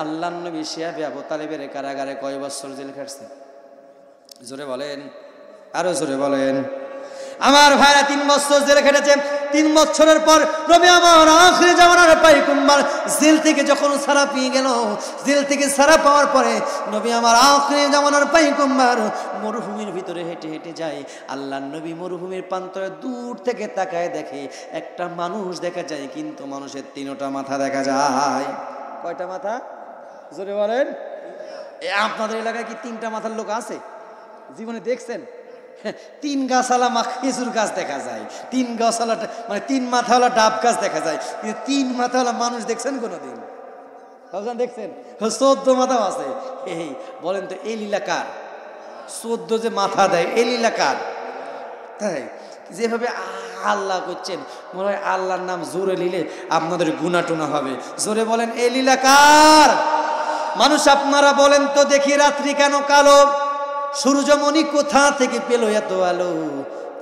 আল্লাহ নবী শিয়াবে আবু তালেবের কারাগারে কয় বছর জেল খাটছে? জোরে বলেন, আরো জোরে বলেন। আমার ভাইরা 3 বছর জেল খেটেছে। 3 বছরের পর নবী আমার, আখির জামানার পায়গম্বর, জেল থেকে যখন ছাড়া পেয়ে গেল, জেল থেকে ছাড়া পাওয়ার পরে নবী আমার, আখির জামানার পায়গম্বর মরুভূমির ভিতরে হেঁটে হেঁটে যায়। আল্লাহর নবী মরুভূমির প্রান্তরে দূর থেকে তাকায়, দেখে একটা মানুষ দেখা যায়, কিন্তু মানুষের 3টা মাথা দেখা যায়। কয়টা মাথা? জোরে বলেন। আপনাদের এলাকায় কি 3টা মাথার লোক আছে? জীবনে দেখছেন? 3 গাছওয়ালা খেজুর গাছ দেখা যায়, 3 গাছওয়ালা মানে 3 মাথাওয়ালা ডাব গাছ দেখা যায়, কিন্তু 3 মাথাওয়ালা মানুষ দেখছেন কোনোদিন? দেখছেন? 14 মাথাও আছে। এই বলেন তো, এই লীলা কার? 14 যে মাথা দেয়, এই লীলা কার? তাই যেভাবে আল্লাহ করছেন মনে হয় আল্লাহর নাম জোরে নিলে আপনাদের গুনাহ টুনা হবে। জোরে বলেন এই লীলা কার? মানুষ আপনারা বলেন তো দেখি, রাত্রি কেন কালো? সূর্যমণি কোথা থেকে পেল এত আলো?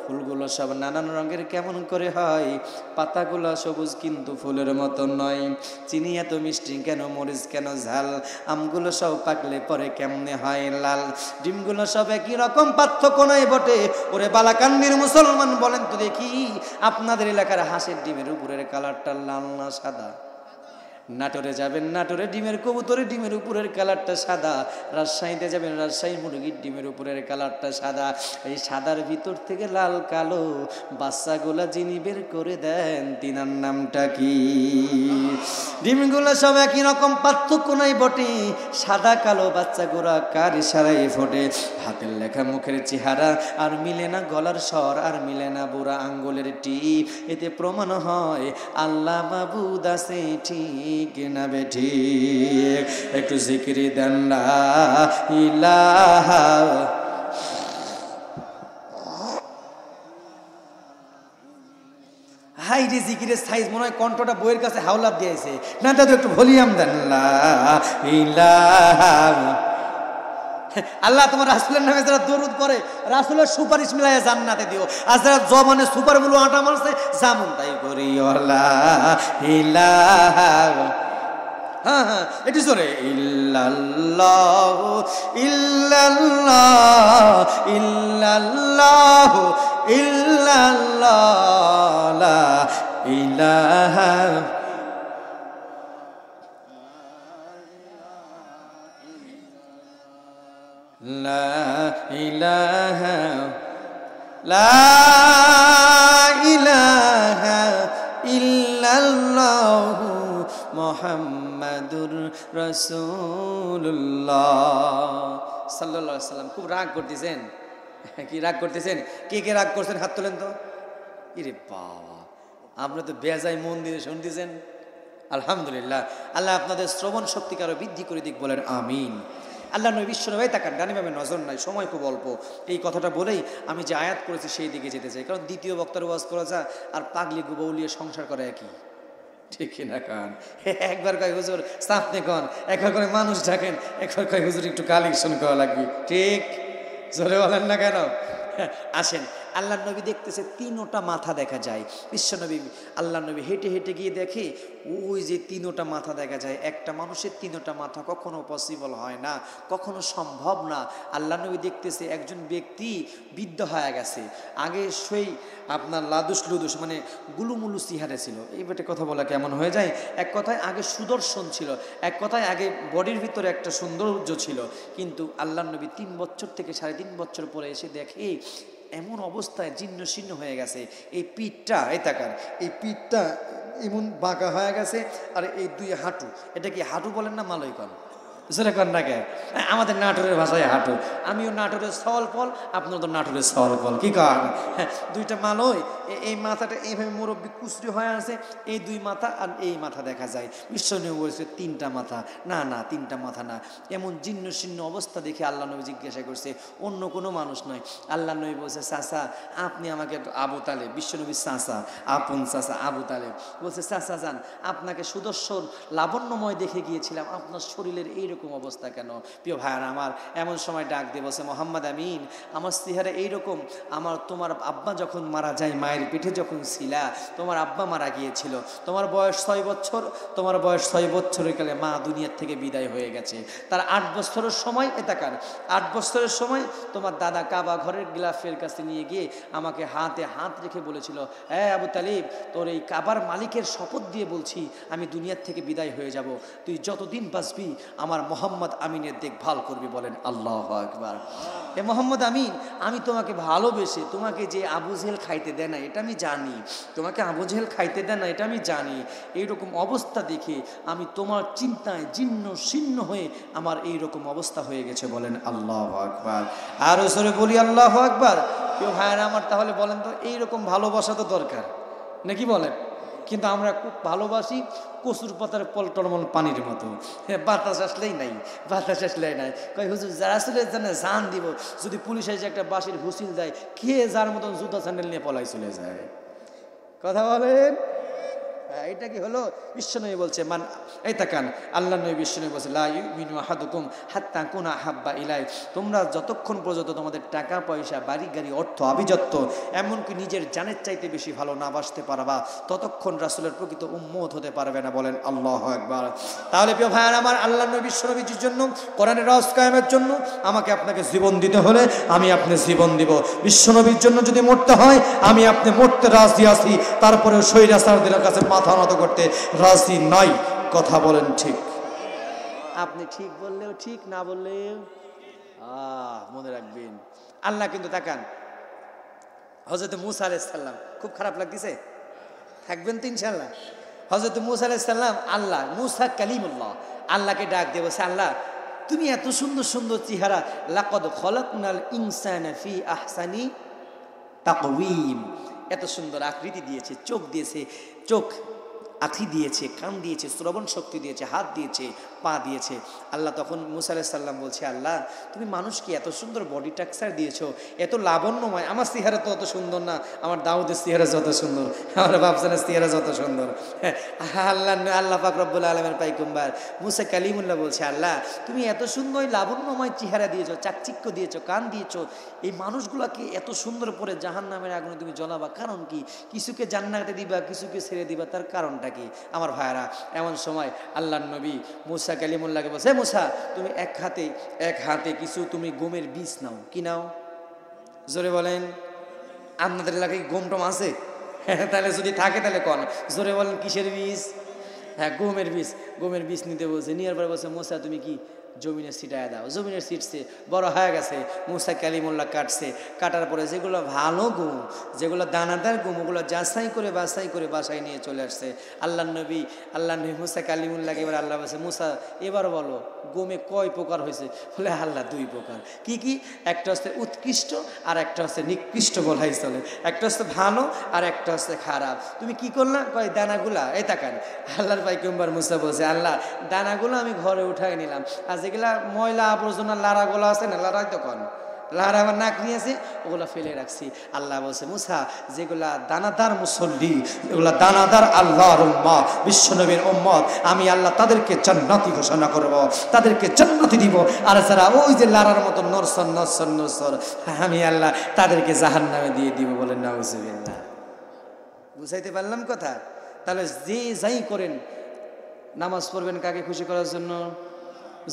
ফুলগুলো সব নানান রঙের কেমন করে হয়? পাতাগুলো সবুজ কিন্তু ফুলের মতো নয়। চিনি এত মিষ্টি কেন, মরিচ কেন ঝাল? আমগুলো সব পাকলে পরে কেমনে হয় লাল? ডিমগুলো সব একই রকম, পার্থক্য নাই বটে। ওরে বালাকান্দির মুসলমান বলেন তো দেখি, আপনাদের এলাকার হাঁসের ডিমের উপরের কালারটা লাল না সাদা? নাটোরে যাবেন, নাটোরে ডিমের কবুতরের ডিমের উপরের কালারটা সাদা। রাজশাহীতে যাবেন, রাজশাহী মুরগির ডিমের উপরের কালারটা সাদা। এই সাদার ভিতর থেকে লাল কালো বাচ্চাগুলা যিনি বের করে দেন তিনার নামটা কি? ডিমগুলো সব একই রকম, পার্থক্য নাই বটে। সাদা কালো বাচ্চাগুলা কার ইশারায় ফোটে? হাতের লেখা মুখের চেহারা আর মিলে না গলার স্বর, আর মিলে না বুড়া আঙ্গুলের টিপ। এতে প্রমাণ হয় আল্লাহ মাবুদ আছে ঠিক না বেঠিক? একটু জিকির দেন লা ইলাহা। হাই রে জিকিরের সাইজ, মনে হয় কণ্ঠটা বইয়ের কাছে হাওলাত দিয়েছে না দাদু, একটু ভলিউম দেন লা ইলাহা। আল্লাহ তোমার রাসূলের নামে যারা দরুদ পড়ে রাসূলের সুপারিশ মিলাইয়া জান্নাতে দিও। আর যারা জবানে সুপারগুলো আটা মারছে যেমন তাই করি লা ইলাহা। হ্যাঁ হ্যাঁ এটি জোরে, ইল্লাল্লাহ ইল্লাল্লাহ ইল্লাল্লাহ ইল্লাল্লাহ লা ইলাহা লা ইলাহা লা ইলাহা ইল্লাল্লাহ মুহাম্মাদুর রাসূলুল্লাহ সাল্লাল্লাহু আলাইহি সাল্লাম। খুব রাগ করতেছেন, কি রাগ করতেছেন? কে কে রাগ করছেন হাত তোলেন তো। ইরে বাবা, আপনি তো বেজায় মন দিয়ে শুনতেছেন। আলহামদুলিল্লাহ, আল্লাহ আপনাদের শ্রবণ শক্তিকে আরো বৃদ্ধি করে দিক, বলেন আমিন। আল্লাহ নবী বিশ্ব নবী তাকান, ডানিভাবে নজর নাই, সময় খুব অল্প। এই কথাটা বলেই আমি যে আয়াত করেছি সেই দিকে যেতে চাই, কারণ দ্বিতীয় বক্তার ওয়াজ করা যায় আর পাগলি গুবৌলিয়ে সংসার করে একই, ঠিক না? কান একবার কয় হুজুর সাপনে কন, একবার করে মানুষ ডাকেন, একবার কয় হুজুর একটু কালেকশন করা লাগবে, ঠিক? জোরে বলেন না কেন? আসেন, আল্লাহ নবী দেখতেছে তিনোটা মাথা দেখা যায়। বিশ্বনবী আল্লাহ নবী হেঁটে হেঁটে গিয়ে দেখে ওই যে তিনোটা মাথা দেখা যায়। একটা মানুষের তিনোটা মাথা কখনো পসিবল হয় না, কখনো সম্ভব না। আল্লাহ নবী দেখতেছে একজন ব্যক্তি বৃদ্ধ হয়ে গেছে, আগে সেই আপনার লাদুস লুদুস মানে গুলুমুলু সিহারে ছিল। এই বেটে কথা বলা কেমন হয়ে যায়? এক কথায় আগে সুদর্শন ছিল, এক কথায় আগে বডির ভিতরে একটা সৌন্দর্য ছিল। কিন্তু আল্লাহ নবী 3 বছর থেকে 3.5 বছর পরে এসে দেখে এমন অবস্থায় জীর্ণ শীর্ণ হয়ে গেছে। এই পিঠটা, এই তাকান, এই পিঠটা এমন বাঁকা হয়ে গেছে, আর এই 2 হাঁটু, এটা কি হাঁটু বলেন না মালয় কন? জোরে কন না কে? আমাদের নাটোরের ভাষায় হাঁটু। আমিও নাটোরের সল ফল, আপনার তো নাটোরের সল ফল, কি কন? হ্যাঁ, 2টা মালয়, এই মাথাটা এইভাবে মুরব্বী কুচরি হয়ে আছে, এই 2 মাথা আর এই মাথা দেখা যায়। বিশ্বনবী বলেছে 3টা মাথা, না না 3টা মাথা না। এমন জীর্ণ শীর্ণ অবস্থা দেখে আল্লাহ নবী জিজ্ঞাসা করছে, অন্য কোনো মানুষ নয়। আল্লাহ নবী বলছে, চাচা আপনি আমাকে একটু, আবু তালেব, বিশ্বনবীর চাচা, আপন চাচা আবু তালেব বলছে, চাচা যান, আপনাকে সুদর্শন লাবণ্যময় দেখে গিয়েছিলাম, আপনার শরীরের এইরকম অবস্থা কেন? প্রিয় ভাইয়ারা আমার, এমন সময় ডাক দিয়ে বলছে, মোহাম্মদ আমিন, আমার চেহারা এইরকম, তোমার আব্বা যখন মারা যায়, মায়ের পেটে যখন ছিলা, তোমার আব্বা মারা গিয়েছিল, তোমার বয়স 6 বছর, তোমার বয়স 6 বছরের কালে মা দুনিয়ার থেকে বিদায় হয়ে গেছে। তার 8 বছরের সময়, এটা কার 8 বছরের সময় তোমার দাদা কাবা ঘরের গিলাফের কাছে নিয়ে গিয়ে আমাকে হাতে হাত রেখে বলেছিল, হ্যাঁ আবু তালিব, তোর এই কাবার মালিকের শপথ দিয়ে বলছি, আমি দুনিয়ার থেকে বিদায় হয়ে যাব, তুই যতদিন বাঁচবি আমার মোহাম্মদ আমিনের দেখভাল করবি, বলেন আল্লাহু আকবার। এ মোহাম্মদ আমিন, আমি তোমাকে ভালোবেসে তোমাকে যে আবু জেহেল খাইতে দেয় না এটা আমি জানি, তোমাকে আবু জেহেল খাইতে দেয় না এটা আমি জানি। এইরকম অবস্থা দেখে আমি তোমার চিন্তায় জীর্ণ শীর্ণ হয়ে আমার এইরকম অবস্থা হয়ে গেছে, বলেন আল্লাহু আকবার। আরো জোরে বলি আল্লাহু আকবার। কেউ ভাইয়েরা আমার, তাহলে বলেন তো এইরকম ভালোবাসা তো দরকার নাকি, বলেন? কিন্তু আমরা খুব ভালোবাসি কচুর পাতার পলটলমল পানির মতো। হ্যাঁ, বাতাস আসলেই নাই, বাতাস আসলেই নাই। কয় হুজুর রাসূলের জন্য জান দিব, যদি পুলিশ এসে একটা বাঁশির হুঁসিল দেয়, খেয়ে যার মতন জুতা স্যান্ডেল নিয়ে পলাই চলে যায়। কথা বলেন, এটা কি হলো? বিশ্বনবী বলছে মান, এই তাকান, আল্লাহ নবী বিশ্বনবী বলছে লা ইউমিনু আহাদুকুম হাত্তা কুনা হাব্বা ইলাই, তোমরা যতক্ষণ পর্যন্ত তোমাদের টাকা পয়সা বাড়ি গাড়ি অর্থ আভিজাত্য এমনকি নিজের জানের চাইতে বেশি ভালো না বাসতে পারবা, ততক্ষণ রাসূলের প্রকৃত উম্মত হতে পারবে না। বলেন আল্লাহু আকবার। তাহলে প্রিয় ভাইয়ার আমার, আল্লাহ নবী বিশ্বনবীর জন্য, কোরআনের রাজ কায়েমের জন্য আমাকে আপনাকে জীবন দিতে হলে আমি আপনি জীবন দিব। বিশ্বনবীর জন্য যদি মরতে হয় আমি আপনি মরতে রাজি আছি, তারপরেও স্বৈরাচারদের কাছে মাথা নত করতে রাজি নাই। কথা বলেন ঠিক? আপনি ঠিক বললেও ঠিক, না বললেও মনে রাখবেন। আল্লাহ কিন্তু তাকান, হযরত মূসা আলাইহিস সালাম, খুব খারাপ লাগতেছে, থাকবেন তো ইনশাআল্লাহ। হযরত মূসা আলাইহিস সালাম, আল্লাহ মূসা কালিমুল্লাহ, আল্লাহকে ডাক দিয়ে বলছে, আল্লাহ তুমি এত সুন্দর সুন্দর চেহারা, লাকাদ খলাকনাল ইনসানা ফি আহসানি তাকওয়িম, এত সুন্দর আকৃতি দিয়েছে, চোখ দিয়েছে, চোখ আঁখি দিয়েছে, কান দিয়েছে, শ্রবণ শক্তি দিয়েছে, হাত দিয়েছে, পা দিয়েছে। আল্লাহ তখন মূসা আলাইহিস সালাম বলছে, আল্লাহ তুমি মানুষকে এত সুন্দর বডি স্ট্রাকচার দিয়েছো, এত লাবণ্যময়, আমার চেহারা তো অত সুন্দর না, আমার দাউদের চেহারা যত সুন্দর, আমার বাপজানের চেহারা যত সুন্দর। আল্লাহ পাক রব্বুল আলামিন পাইগম্বর মূসা কালিমুল্লাহ বলছে, আল্লাহ তুমি এত সুন্দর লাবণ্যময় চেহারা দিয়েছো, চাকচিক্য দিয়েছো, কান দিয়েছো, এই মানুষগুলাকে এত সুন্দর করে জাহান্নামের আগুনে তুমি জ্বলাবা, কারণ কি? কিছুকে জান্নাতে দিবা, কিছুকে ছেড়ে দিবা, তার কারণটা কি? আমার ভাইরা, এমন সময় আল্লাহর নবী মূসা কালিমুল্লাহকে বলছে, মূসা তুমি এক হাতে কিছু তুমি গমের বীজ নাও। কি নাও? জোরে বলেন। আপনাদের এলাকায় গম টম আছে? তাহলে যদি থাকে তাহলে কোন, জোরে বলেন কিসের বীজ? হ্যাঁ, গমের বীজ। গমের বীজ নিতে বলছে, নেওয়ার পরে বলছে, মূসা তুমি কি জমিনে ছিটায় দাও। জমিনে ছিটছে, বড় হয়ে গেছে। মূসা কালিমুল্লাহ কাটছে, কাটার পরে যেগুলো ভালো গম, যেগুলো দানাদার গম, ওগুলো বাছাই করে বাসায় নিয়ে চলে আসছে। আল্লাহ নবী মূসা কালিমুল্লাহকে এবার আল্লাহ বলছে, মূসা এবার বলো গমে কয় প্রকার হয়েছে? বলে আল্লাহ 2 প্রকার। কি কি? একটা হচ্ছে উৎকৃষ্ট আর একটা হচ্ছে নিকৃষ্ট বলাই চলে, একটা হচ্ছে ভালো আর একটা হচ্ছে খারাপ। তুমি কি করলা? কয় দানাগুলা, এই তাকান, আল্লাহর পাইগম্বর মূসা বলছে, আল্লাহ দানাগুলো আমি ঘরে উঠাই নিলাম, আর যেগুলা ময়লা আবর্জনা লাড়াগুলো আছে না, লাড়াই তো কন, লাড়া আমার নাক নিয়েছে, ওগুলো ফেলে রাখছি। আল্লাহ বলছে, মূসা যেগুলা দানাদার মুসল্লি, এগুলা দানাদার আল্লাহর উম্মত, বিশ্বনবীর উম্মত, আমি আল্লাহ তাদেরকে জান্নাতি ঘোষণা করব, তাদেরকে জান্নাতি দিব। আর যারা ওই যে লাড়ার মতো নরসর, আমি আল্লাহ তাদেরকে জাহান্নামে দিয়ে দিব। বলেন নাউজুবিল্লাহ। বুঝাইতে পারলাম কথা? তাহলে যে যাই করেন, নামাজ পড়বেন কাকে খুশি করার জন্য?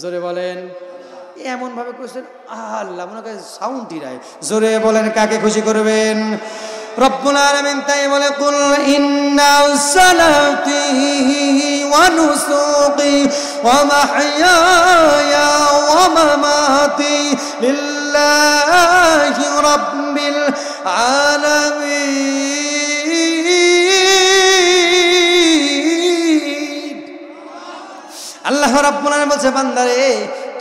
জোরে বলেন। এমন ভাবে করছেন আল্লাহ মনে করে সাউন্ডই রায়। জোরে বলেন কাকে খুশি করবেন? রব্বুল আলামিন তাই বলে, কুল ইন্না সালাতি ওয়া নুসুকি ওয়া মাহইয়ায়া ওয়া মামাতি লিল্লাহি রাব্বিল আলামিন। আল্লাহ রাব্বুল আলামিন বলছে, বান্দারে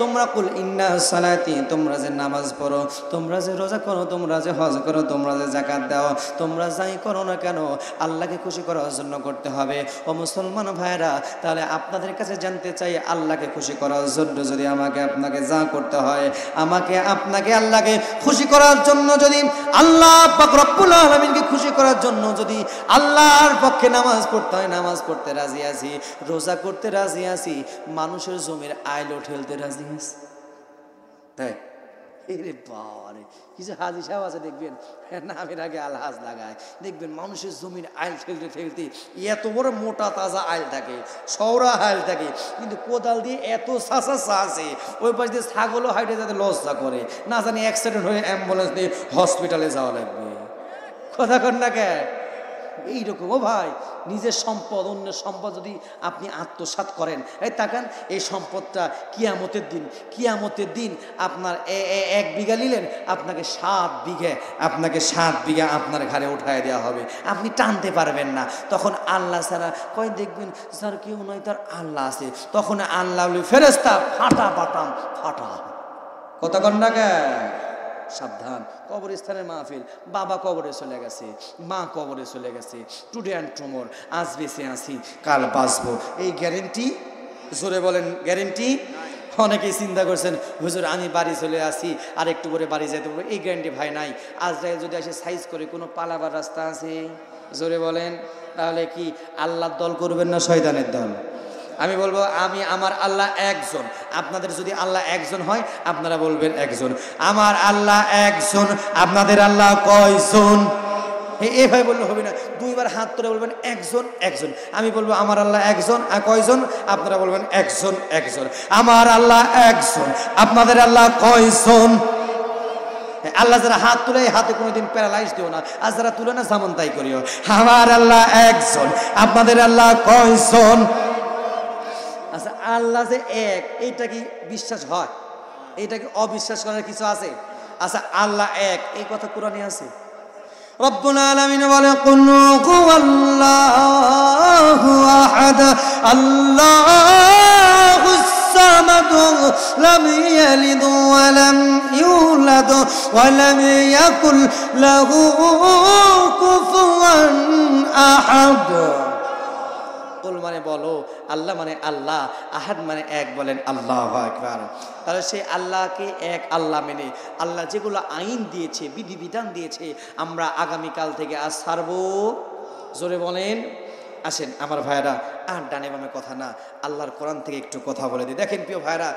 তোমরা কুল ইন্না সালাতি, তোমরা যে নামাজ পড়ো, তোমরা যে রোজা করো, তোমরা যে হজ করো, তোমরা যে যাকাত দাও, তোমরা যাই করো না কেন আল্লাহকে খুশি করার জন্য করতে হবে। ও মুসলমান ভাইরা, তাহলে আপনাদের কাছে জানতে চাই, আল্লাহকে খুশি করার জন্য যদি আমাকে আপনাকে যা করতে হয়, আমাকে আপনাকে আল্লাহকে খুশি করার জন্য, যদি আল্লাহ পাক রব্বুল আলামিনকে খুশি করার জন্য যদি আল্লাহর পক্ষে নামাজ পড়তে হয়, নামাজ পড়তে রাজি আছি, রোজা করতে রাজি আছি, মানুষের জমির আইলো ঠেলতে রাজি আছি। তাই এরে বাবারে, কিছু হাজি সাহেব আছে দেখবেন, নামের আগে আলহাজ লাগায়, দেখবেন মানুষের জমির আইল ঠেলতে ঠেলতে এত বড় মোটা তাজা আইল থাকে, সৌরা আইল থাকে, কিন্তু কোদাল দিয়ে এত চাষা আছে, ওই পাশ দিয়ে ছাগলও হাইটে যাতে লজ্জা করে, না জানি অ্যাক্সিডেন্ট হয়ে অ্যাম্বুলেন্স দিয়ে হসপিটালে যাওয়া লাগবে। কথা কর না কে? এইরকম। ও ভাই, নিজের সম্পদ অন্যের সম্পদ যদি আপনি আত্মসাৎ করেন, এই তাকান, এই সম্পদটা কিয়ামতের দিন আপনার 1 বিঘা নিলেন, আপনাকে 7 বিঘা আপনার ঘাড়ে উঠায় দেওয়া হবে, আপনি টানতে পারবেন না। তখন আল্লাহ ছাড়া কয় দেখবেন যার কেউ নয় তার আল্লাহ আছে, তখন আল্লাহ ফেরেশতা ফাটা। কথা কন না কে? সাবধান, কবরস্থানের মাহফিল, বাবা কবরে চলে গেছে, মা কবরে চলে গেছে, টুডে অ্যান্ড টুমোর, আজ বেঁচে আছি কাল বাঁচবো, এই গ্যারেন্টি? জোরে বলেন গ্যারেন্টি? অনেকেই চিন্তা করছেন হুজুর আমি বাড়ি চলে আসি আর একটু করে বাড়ি যেতে পারবো, এই গ্যারেন্টি ভাই নাই। আজরাইল যদি এসে সাইজ করে কোনো পালাবার রাস্তা আছে? জোরে বলেন। তাহলে কি আল্লাহর দল করবেন না শয়তানের দল? আমি বলবো আমি আমার আল্লাহ একজন। আপনাদের যদি আল্লাহ একজন হয় আপনারা বলবেন একজন। আমার আল্লাহ একজন, আপনাদের আল্লাহ কয়জন? এভাবে বললে হবে না, দুইবার হাত তুলে বলবেন একজন একজন। আমি বলবো আমার আল্লাহ একজন, আর কয়জন? আপনারা বলবেন একজন একজন। আমার আল্লাহ একজন, আপনাদের আল্লাহ কয়জন? আল্লাহ যারা হাত তুলে হাতে কোনোদিন প্যারালাইজ দিও না, আর যারা তুলে না যেমন তাই করিও। আমার আল্লাহ একজন, আপনাদের আল্লাহ কয়জন? আচ্ছা, আল্লাহ যে এক, এইটা কি বিশ্বাস হয়? এইটা কি অবিশ্বাস করার কিছু আছে? আচ্ছা, আল্লাহ এক এই কথা কোরআনে আছে। রব্বুল আলামিন বলে কুল হুয়াল্লাহু আহাদ আল্লাহুস সামাদ লাম ইয়ালিদ ওয়া লাম ইউলাদ ওয়া লাম ইয়াকুল লাহু কুফুয়ান আহাদ। কুল মানে বলো, আল্লাহ মানে আল্লাহ, আহাদ মানে এক, বলেন আল্লাহু আকবার। তাহলে সেই আল্লাহকে এক আল্লাহ মেনে আল্লাহ যেগুলো আইন দিয়েছে, বিধিবিধান দিয়েছে, আমরা আগামীকাল থেকে আজ ছাড়বো। জোরে বলেন। আসেন আমার ভাইরা, আর ডানে বামে কথা না, আল্লাহর কোরআন থেকে একটু কথা বলে দিই। দেখেন প্রিয় ভাইরা,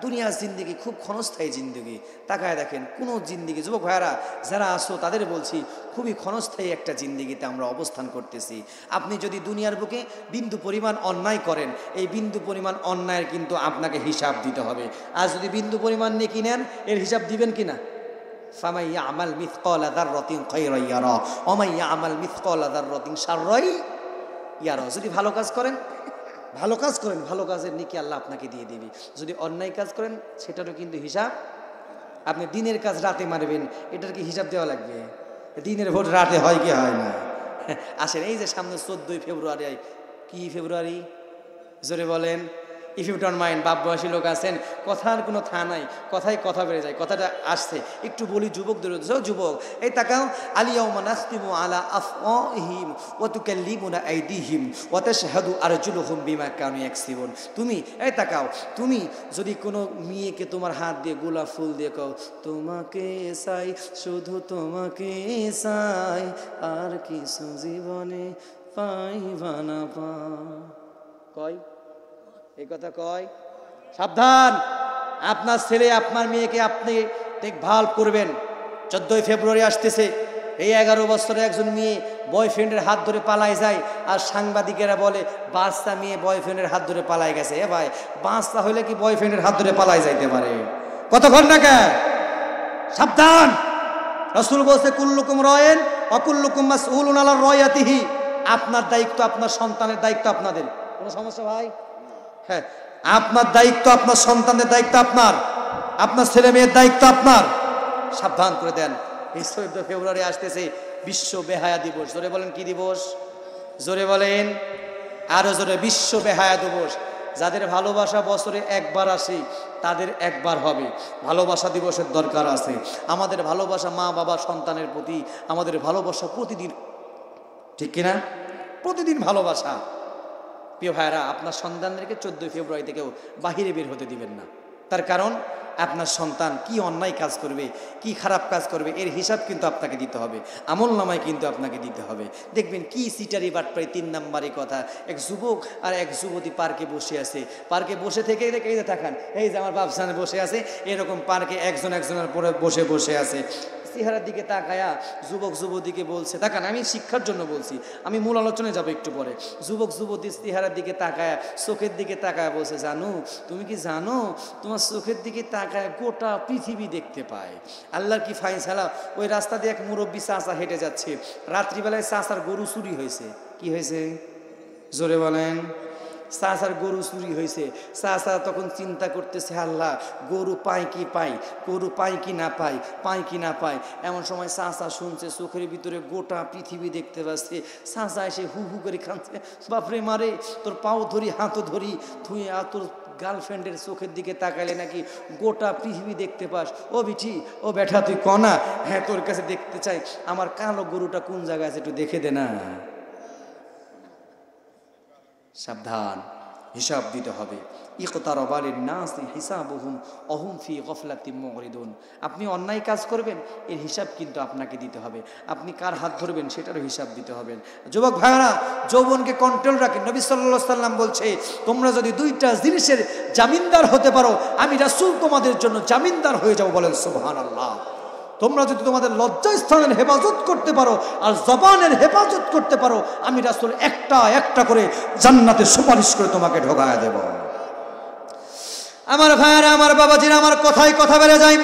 দুনিয়ার জিন্দিগি খুব ক্ষণস্থায়ী জিন্দিগি। তাকায় দেখেন কোনো জিন্দিগি, যুবক ভাইরা যারা আসো তাদের বলছি, খুবই ক্ষণস্থায়ী একটা জিন্দিগিতে আমরা অবস্থান করতেছি। আপনি যদি দুনিয়ার বুকে বিন্দু পরিমাণ অন্যায় করেন, এই বিন্দু পরিমাণ অন্যায়ের কিন্তু আপনাকে হিসাব দিতে হবে। আর যদি বিন্দু পরিমাণ নেকি নেন, এর হিসাব দিবেন কিনা? ফামান ইয়ামাল মিসকালা যাররাতিন খায়রান ইয়ারা ওয়া মান ইয়ামাল মিসকালা যাররাতিন শাররান ইয়ারা। যদি ভালো কাজ করেন, ভালো কাজ করেন, ভালো কাজের নেকি আল্লাহ আপনাকে দিয়ে দেবে। যদি অন্যায় কাজ করেন সেটারও কিন্তু হিসাব। আপনি দিনের কাজ রাতে মারবেন, এটার কি হিসাব দেওয়া লাগবে? দিনের ভোট রাতে হয় কি হয় না? আসেন, এই যে সামনে 14ই ফেব্রুয়ারি, কি ফেব্রুয়ারি? জোরে বলেন। ইফ ইউ ডোন্ট মাইন্ড, বাপবাসী লোক আছেন, কথার কোনো থা নাই, কথায় কথা বেড়ে যায়, কথাটা আসছে একটু বলি যুবকদের। যুবক এই তাকাও, আলিয়াউমা নাখতিমু আলা আফওয়াহিহিম ওয়া তুকাল্লিমুনা আইদিহিম ওয়া তাশহাদু আরজুলুহুম বিমা কানু ইয়াকসিবুন। তুমি এই তাকাও, তুমি যদি কোনো মেয়েকে তোমার হাত দিয়ে গোলাপ ফুল দিয়ে কও তোমাকে চাই, শুধু তোমাকে চাই, আর কিছু জীবনে পাইবা না পা, কয় এই কথা কয়? সাবধান, আপনার ছেলে আপনার মেয়েকে আপনি দেখভাল করবেন। 14ই ফেব্রুয়ারি আসতেছে, এই 11 বছরের একজন মেয়ে বয়ফ্রেন্ডের হাত ধরে পালায় যায়, আর সাংবাদিকেরা বলে বাচ্চা মেয়ে বয়ফ্রেন্ডের হাত ধরে পালায় গেছে। এ ভাই, বাচ্চা হইলে কি বয়ফ্রেন্ডের হাত ধরে পালায় যাইতে পারে? কতক্ষণ না কে? সাবধান, রাসূল বলছে কুল্লুকুম রায়িন ওয়া কুল্লুকুম মাসউলুন আলা রায়াতিহি। আপনার দায়িত্ব, আপনার সন্তানের দায়িত্ব আপনাদের। কোনো সমস্যা ভাই? হ্যাঁ, আপনার দায়িত্ব, আপনার সন্তানের দায়িত্ব আপনার, আপনার ছেলে মেয়ের দায়িত্ব আপনার। সাবধান করে দেন। এই 14 ফেব্রুয়ারি আসতেছে বিশ্ব বেহায়া দিবস। জোরে বলেন কি দিবস? জোরে বলেন, আরো জোরে, বিশ্ব বেহায়া দিবস। যাদের ভালোবাসা বছরে একবার আসে তাদের একবার হবে ভালোবাসা দিবসের দরকার আছে। আমাদের ভালোবাসা মা বাবা সন্তানের প্রতি, আমাদের ভালোবাসা প্রতিদিন, ঠিক কিনা? প্রতিদিন ভালোবাসা। প্রিয় ভাইরা, আপনার সন্তানদেরকে 14 ফেব্রুয়ারি থেকেও বাহিরে বের হতে দিবেন না। তার কারণ আপনার সন্তান কি অন্যায় কাজ করবে, কি খারাপ কাজ করবে, এর হিসাব কিন্তু আপনাকে দিতে হবে, আমল নামায় কিন্তু আপনাকে দিতে হবে। দেখবেন কি সিটারি বাটপারি, 3 নাম্বারই কথা। এক যুবক আর এক যুবতী পার্কে বসে আছে, পার্কে বসে থেকে এই যে তাকান, এই যে আমার বাপসানে বসে আছে, এরকম পার্কে একজন একজনের পরে বসে আছে। চেহারার দিকে তাকায়া যুবক যুবতীকে বলছে, তাকান, আমি শিক্ষার জন্য বলছি, আমি মূল আলোচনায় যাবো একটু পরে। যুবক যুবতী চেহারার দিকে তাকায়া, চোখের দিকে তাকায়া বলছে, জানো তুমি কি জানো, তোমার চোখের দিকে তাকায় গোটা পৃথিবী দেখতে পায়। আল্লাহর কি ফায়সালা, ওই রাস্তা দিয়ে এক মুরব্বী চাচা হেঁটে যাচ্ছে, রাত্রিবেলায় চাচার গরু চুরি হয়েছে। কি হয়েছে? জোরে বলেন। চাচার গরু চুরি হয়েছে। চাচা তখন চিন্তা করতেছে, আল্লাহ গরু পাই কি পাই, গরু পাই কি না পাই, পাই কি না পাই। এমন সময় চাচা শুনছে চোখের ভিতরে গোটা পৃথিবী দেখতে পাচ্ছে। চাচা এসে হু হু করে কাঁদছে, বাপরে মারে, তোর পাও ধরি হাতও ধরি, তুই তোর গার্লফ্রেন্ডের চোখের দিকে তাকাইলে নাকি গোটা পৃথিবী দেখতে পাস। ও বিঠি, ও বেটা, তুই কনা, হ্যাঁ তোর কাছে দেখতে চাই, আমার কালো গরুটা কোন জায়গায় আছে একটু দেখে দে না। সাবধান, হিসাব দিতে হবে। ইকতারাবা লিন-নাসি হিসাবুহুম ওয়া হুম ফি গফলাতিন মুরিদুন। আপনি অন্যায় কাজ করবেন, এর হিসাব কিন্তু আপনাকে দিতে হবে। আপনি কার হাত ধরবেন সেটারও হিসাব দিতে হবে। যুবক ভাইরা, যৌবনকে কন্ট্রোল রাখেন। নবী সাল্লাল্লাহু আলাইহি সাল্লাম বলছে, তোমরা যদি দুইটা জিনিসের জামিনদার হতে পারো, আমি রাসূল তোমাদের জন্য জামিনদার হয়ে যাব। বলেন সুবহানাল্লাহ। তোমরা যদি তোমাদের লজ্জাস্থানের হেফাজত করতে পারো আর জবানের হেফাজত করতে পারো, আমি রাসূল একটা একটা করে জান্নাতে সুপারিশ করে তোমাকে ঢোকায়া দেব। আমার ভাইয়ারা, আমার বাবাজিরা, আমার কথায় কথা বেড়ে যায়,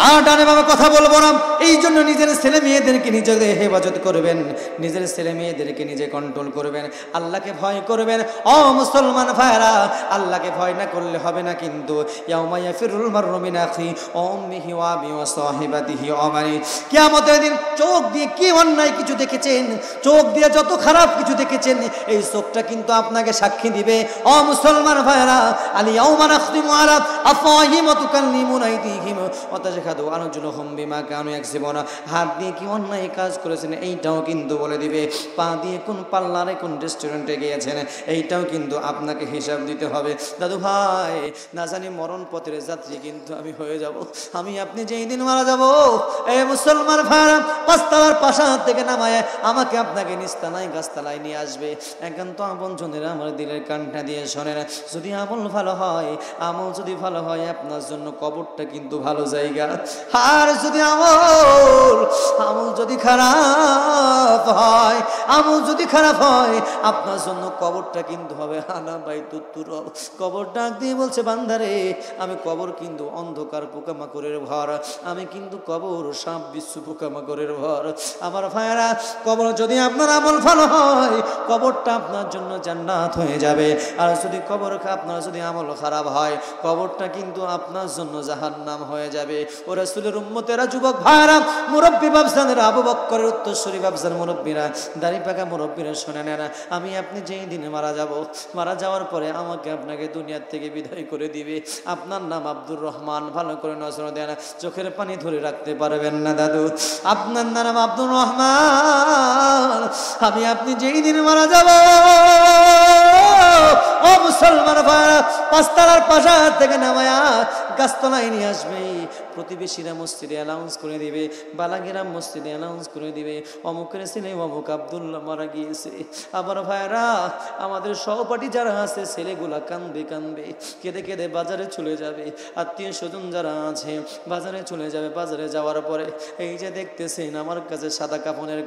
আর ডানে বাবা কথা বলবো না। এই জন্য নিজের ছেলে মেয়েদেরকে নিজেদের হেফাজত করবেন, নিজের ছেলে মেয়েদেরকে নিজে কন্ট্রোল করবেন, আল্লাহকে ভয় করবেন। ও মুসলমান ভাইরা, আল্লাহকে ভয় না করলে হবে না কিন্তু। ইয়াউমা ইয়াফিরুল মারউ মিন আখি ওয়া উম্মিহি ওয়া আবিহি ওয়া সাহিবাতিহি ওয়া বানি। কিয়ামতের দিন চোখ দিয়ে কি অন্যায় কিছু দেখেছেন, চোখ দিয়ে যত খারাপ কিছু দেখেছেন, এই চোখটা কিন্তু আপনাকে সাক্ষী দিবে। ও মুসলমান ভাইরা, আল ইয়াউমা নাখতিমু আলা আফওয়াহিহিম ওয়া তুকাল্লিমুনা আইদিহিম ওয়া তাশহাদু আরজুলুহুম বিমা কানু ইয়াকসিবুনা। হাত দিয়ে কি অন্যায় কাজ করেছেন এইটাও কিন্তু বলে দিবে। পা দিয়ে কোন পার্লারে, কোন রেস্টুরেন্টে গিয়েছেন, এইটাও কিন্তু আপনাকে হিসাব দিতে হবে। দাদু ভাই, না জানি মরণ পথের যাত্রী কিন্তু আমি হয়ে যাব। আমি আপনি যেই দিন মারা যাব, এই মুসলমান ভাইরা, পাঁচতলার প্রাসাদ থেকে নামায় আমাকে আপনাকে নিস্তানায় গাছতলায় নিয়ে আসবে। একান্ত আপন জনেরা আমার দিলের কানটা দিয়ে শোনেন, যদি আমল ভালো হয়, আমল যদি ভালো হয়, আপনার জন্য কবরটা কিন্তু ভালো জায়গা। আর যদি আমল যদি খারাপ হয়, আমল যদি খারাপ হয়, আপনার জন্য কবরটা কিন্তু হবে হানা বাই তুত্তুর। কবর ডাক দিয়ে বলছে, বান্দারে, আমি কবর কিন্তু অন্ধকার পোকামাকড়ের ঘর, আমি কিন্তু কবর সাপ বিচ্ছু পোকামাকড়ের ঘর। আমার ভাইয়েরা, কবর যদি আপনার আমল ভালো হয়, কবরটা আপনার জন্য জান্নাত হয়ে যাবে। আর যদি কবর আপনার যদি আমল খারাপ হয়, কবরটা কিন্তু আপনার জন্য জাহান্নাম হয়ে যাবে। ও রাসূলের উম্মতেরা, যুবক ভাইরা, মুরব্বী বাবজানেরা, আবু বকরের উত্তরসূরি বাবজান মুরব্বীরা, দাড়ি পাকা মুরব্বীরা, শুনে নেন, আমি আপনি যেই দিনে মারা যাব, মারা যাওয়ার পরে আমাকে আপনাকে দুনিয়ার থেকে বিদায় করে দিবে। আপনার নাম আব্দুর রহমান, ভালো করে নজর দেন, চোখের পানি ধরে রাখতে পারবেন না দাদু। আপনার নাম আব্দুর রহমান, আমি আপনি যেই দিনে মারা যাব, ও মুসলমান ভাইরা, পাঁচতলার প্রাসাদ থেকে নামায়া গাছতলায় নিয়ে আসবে। প্রতিবেশীরা মসজিদে অ্যানাউন্স করে দিবে, বালাগেরা মসজিদে অ্যানাউন্স করে দিবে, অমুকের ছেলে অমুক আব্দুল্লাহ মারা গিয়েছে। আবার ভাইরা, আমাদের সহপাঠী যারা আছে, ছেলেগুলা কান্দবে কান্দবে, কেঁদে কেঁদে বাজারে চলে যাবে। আত্মীয় স্বজন যারা আছে বাজারে চলে যাবে। বাজারে যাওয়ার পরে এই যে দেখতেছেন আমার কাছে সাদা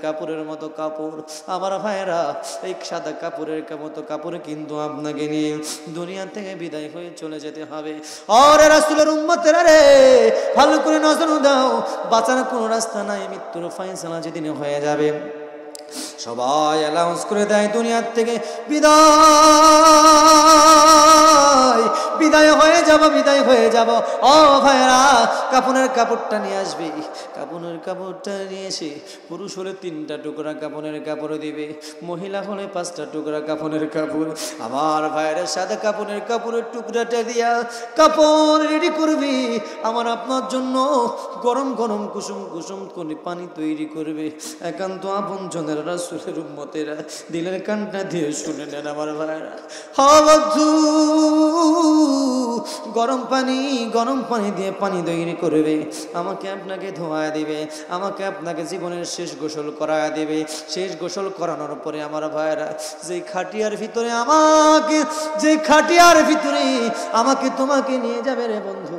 কাপড়ের মতো কাপড়, আমার ভাইরা, এই সাদা কাপড়ের মতো কাপড় কিন্তু আপনাকে নিয়ে দুনিয়া থেকে বিদায় হয়ে চলে যেতে হবে। ওরে রাসূলের উম্মতেরা রে, ভালো করে নজর দাও, বাঁচার কোনো রাস্তা নাই। মৃত্যুর ফায়সালা যেদিন হয়ে যাবে, সবাই অ্যানাউন্স করে দেয়, দুনিয়ার থেকে বিদায়, বিদায় হয়ে যাব, বিদায় হয়ে যাব। ও ভাইরা, কাপড়ের কাপড়টা নিয়ে আসবে। কাপড়ের কাপড়টা নিয়ে এসে, পুরুষ হলে 3টা টুকরা কাপড়ের কাপড় দিবে, মহিলা হলে 5টা টুকরা কাপড়ের কাপড়। আমার ভাইরা, সাদা কাপড়ের কাপড়ের টুকরাটা দিয়া কাপড় রেডি করবি। আমার আপনার জন্য গরম গরম কুসুম কুসুম করে পানি তৈরি করবে। একান্ত আপন জনের রাসূলের উম্মতেরা, দিলের কানটা দিয়ে শুনে নেন আমার ভাইরা। হাওয়াজু, গরম পানি দিয়ে পানি তৈরি করবে, আমাকে আপনাকে ধোয়া দিবে, আমাকে আপনাকে জীবনের শেষ গোসল করায় দেবে। শেষ গোসল করানোর পরে আমার ভাইরা, যে খাটিয়ার ভিতরে আমাকে তোমাকে নিয়ে যাবে রে বন্ধু,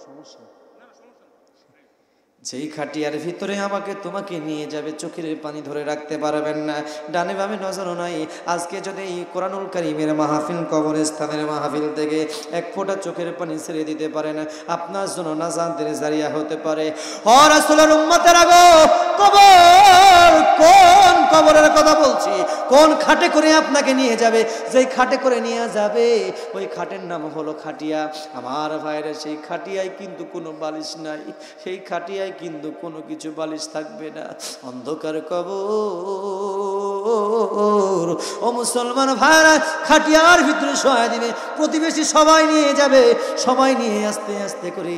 সমস্যা, যেই খাটিয়ার ভিতরে আমাকে তোমাকে নিয়ে যাবে, চোখের পানি ধরে রাখতে পারবেন না, ডানে বামে নজর নাই। আজকে যদি এই কোরআনুল কারীমের মাহফিল, কবরস্থানের মাহফিল থেকে এক ফোঁটা চোখের পানি ছেড়ে দিতে পারেন, আপনার জন্য নাজাতের জারিয়া হতে পারে। ও রাসূলের উম্মতেরা গো, কবর, কোন কবরের কথা বলছি? কোন খাটে করে আপনাকে নিয়ে যাবে? যেই খাটে করে নিয়ে যাবে, ওই খাটের নাম হলো খাটিয়া। আমার ভাইরা, সেই খাটিয়ায় কিন্তু কোনো বালিশ নাই, সেই খাটিয়ায় কিন্তু কোনো কিছু বালিশ থাকবে না। অন্ধকার কবর, ও মুসলমান ভাইরা, খাটিয়ার ভিতরে শোয়া দিবে, প্রতিবেশী সবাই নিয়ে যাবে, সবাই নিয়ে আস্তে আস্তে করে